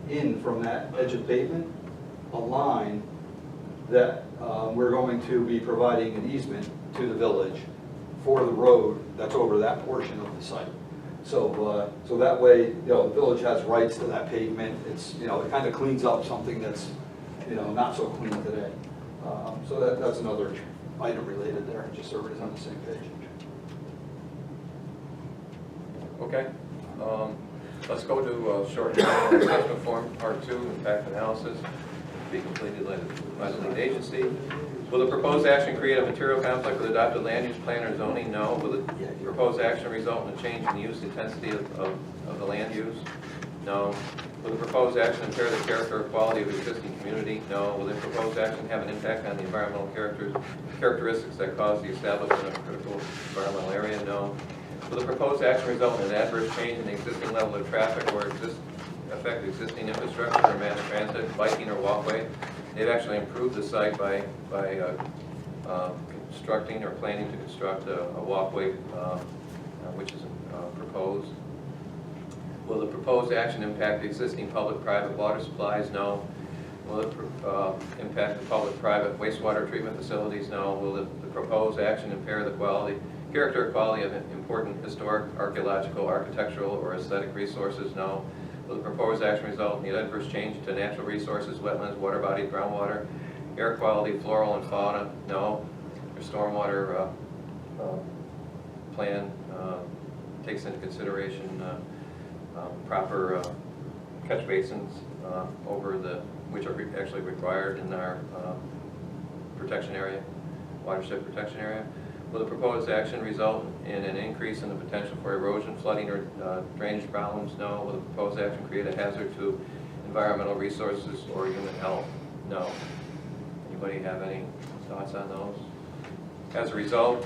in from that edge of pavement, a line that we're going to be providing an easement to the village for the road that's over that portion of the site. So, so that way, the village has rights to that pavement. It's, it kind of cleans up something that's, not so clean today. So that's another item related there, just so everybody's on the same page. Okay. Let's go to short assessment form, part 2, impact analysis, to be completed by the lead agency. Will the proposed action create a material conflict with adopted land use plan or zoning? No. Will the proposed action result in a change in the use intensity of the land use? No. Will the proposed action impair the character or quality of existing community? No. Will the proposed action have an impact on the environmental characteristics that cause the establishment of a critical environmental area? No. Will the proposed action result in an adverse change in the existing level of traffic or affect existing infrastructure or mass transit, biking or walkway? They've actually improved the site by constructing or planning to construct a walkway which is proposed. Will the proposed action impact the existing public-private water supplies? No. Will it impact the public-private wastewater treatment facilities? No. Will the proposed action impair the character or quality of important historic, archaeological, architectural, or aesthetic resources? No. Will the proposed action result in the adverse change to natural resources, wetlands, water body, groundwater, air quality, floral and fauna? No. Your stormwater plan takes into consideration proper catch basins which are actually required in our protection area, watershed protection area. Will the proposed action result in an increase in the potential for erosion, flooding, or drainage problems? No. Will the proposed action create a hazard to environmental resources or human health? No. Anybody have any thoughts on those? As a result,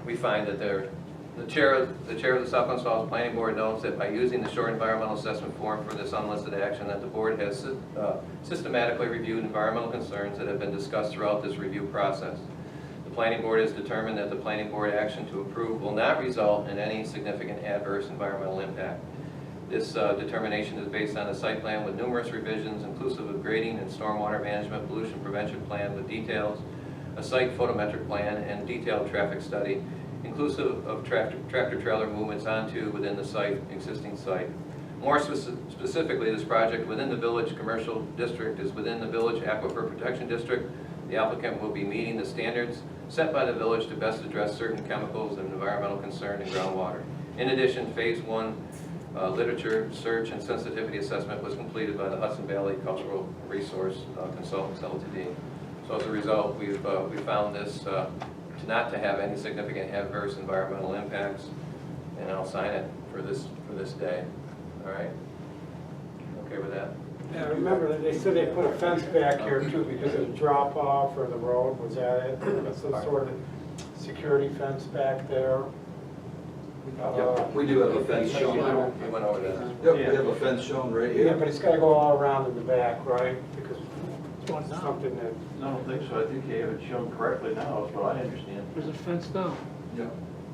we find that the chair of the South Glen Falls Planning Board knows that by using the short environmental assessment form for this unlisted action, that the board has systematically reviewed environmental concerns that have been discussed throughout this review process. The planning board has determined that the planning board action to approve will not result in any significant adverse environmental impact. This determination is based on a site plan with numerous revisions, inclusive of grading and stormwater management pollution prevention plan with details, a site photometric plan, and detailed traffic study, inclusive of tractor-trailer movements onto within the existing site. More specifically, this project within the Village Commercial District is within the Village Aquifer Protection District. The applicant will be meeting the standards set by the village to best address certain chemicals and environmental concern in groundwater. In addition, Phase 1 literature search and sensitivity assessment was completed by the Hudson Valley Cultural Resource Consultants Ltd. So as a result, we found this not to have any significant adverse environmental impacts, and I'll sign it for this day. All right? Okay with that? Yeah, remember that they said they put a fence back here too because of the drop off or the road, was that it? Some sort of security fence back there. Yep, we do have a fence shown. We went over that. Yep, we have a fence shown right Yeah, here. but it's gotta go all around in the back, right? Because it's something that, I don't think so. I think you have it shown correctly now, is what I understand. There's a fence down. Yeah.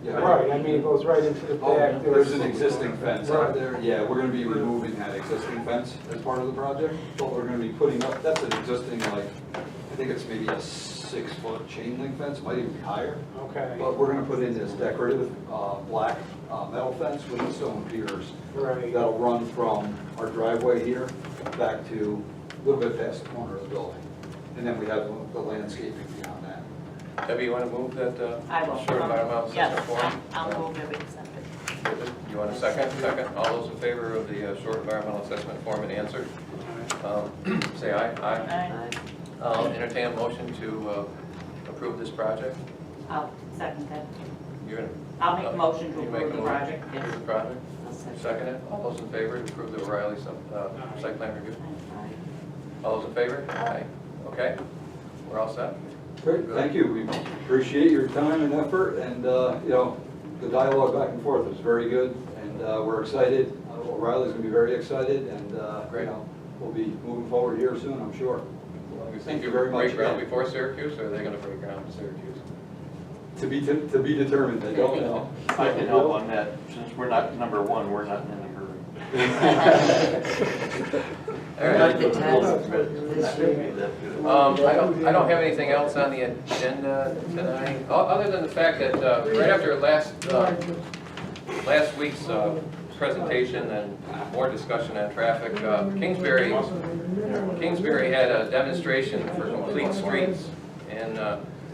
Yeah. right, I mean, it goes right into the Oh, back. there's an existing fence Right. out there. Yeah, we're gonna be removing that existing fence as part of the project. But we're gonna be putting up, that's an existing, like, I think it's maybe a 6-foot chain link fence, might even be higher. Okay. But we're gonna put in this decorative black metal fence with the stone piers. Right. That'll run from our driveway here back to a little bit past the corner of the building. And then we have the landscaping beyond that. Debbie, you want to move that I will. short environmental assessment Yes, form? I'll move it, accept it. You want a second? Second. All those in favor of the short environmental assessment form and answer, say aye. Aye. Aye. I'll entertain a motion to approve this project. I'll second that. You're gonna. I'll make a motion to You make approve a the motion project, to yes. approve the project? I'll second. Second it. All those in favor to approve the O'Reilly site plan review? Aye. All those in favor? Aye. Okay, we're all set. Great, thank you. We appreciate your time and effort, and, you know, the dialogue back and forth was very good, and we're excited. O'Reilly's gonna be very excited, and, Great. you know, we'll be moving forward here soon, I'm sure. You Thank think you you very much break ground again. before Syracuse, or are they gonna break ground in Syracuse? To be determined, I don't know. I can help on that. Since we're not number one, we're not in any hurry. All right. The tax this year. I don't have anything else on the agenda tonight, other than the fact that right after last week's presentation and more discussion on traffic, Kingsbury had a demonstration for complete streets, and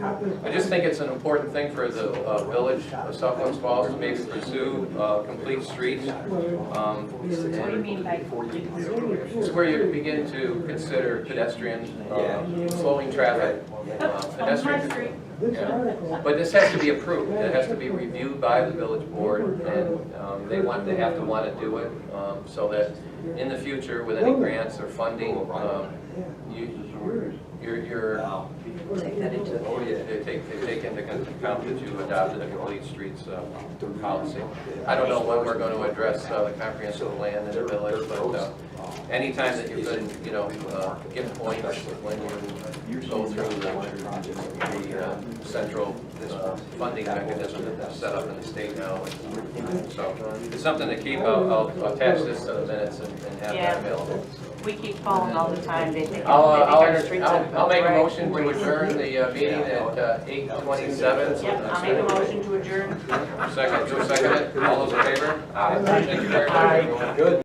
I just think it's an important thing for the village of South Glen Falls to maybe pursue complete streets. What do you mean by complete? It's where you begin to consider pedestrian, slowing traffic, pedestrian. Street. Yeah. But this has to be approved. It has to be reviewed by the village board, and they have to want to do it, so that in the future, with any grants or funding, you're Take that into oh yeah, they take into account that you adopted a complete streets policy. I don't know when we're going to address the comprehensive plan in the village, but anytime that you could, give points when you go through the central funding mechanism that's set up in the state now. So it's something to keep. I'll attach this to the minutes and have that available. We keep calling all the time, they think I'll streets are. I'll make a motion to adjourn the meeting at 8:27. Yep, I'll make a motion to adjourn. Second, Joe seconded. All those in favor? Aye. Thank you very much, everyone. Good.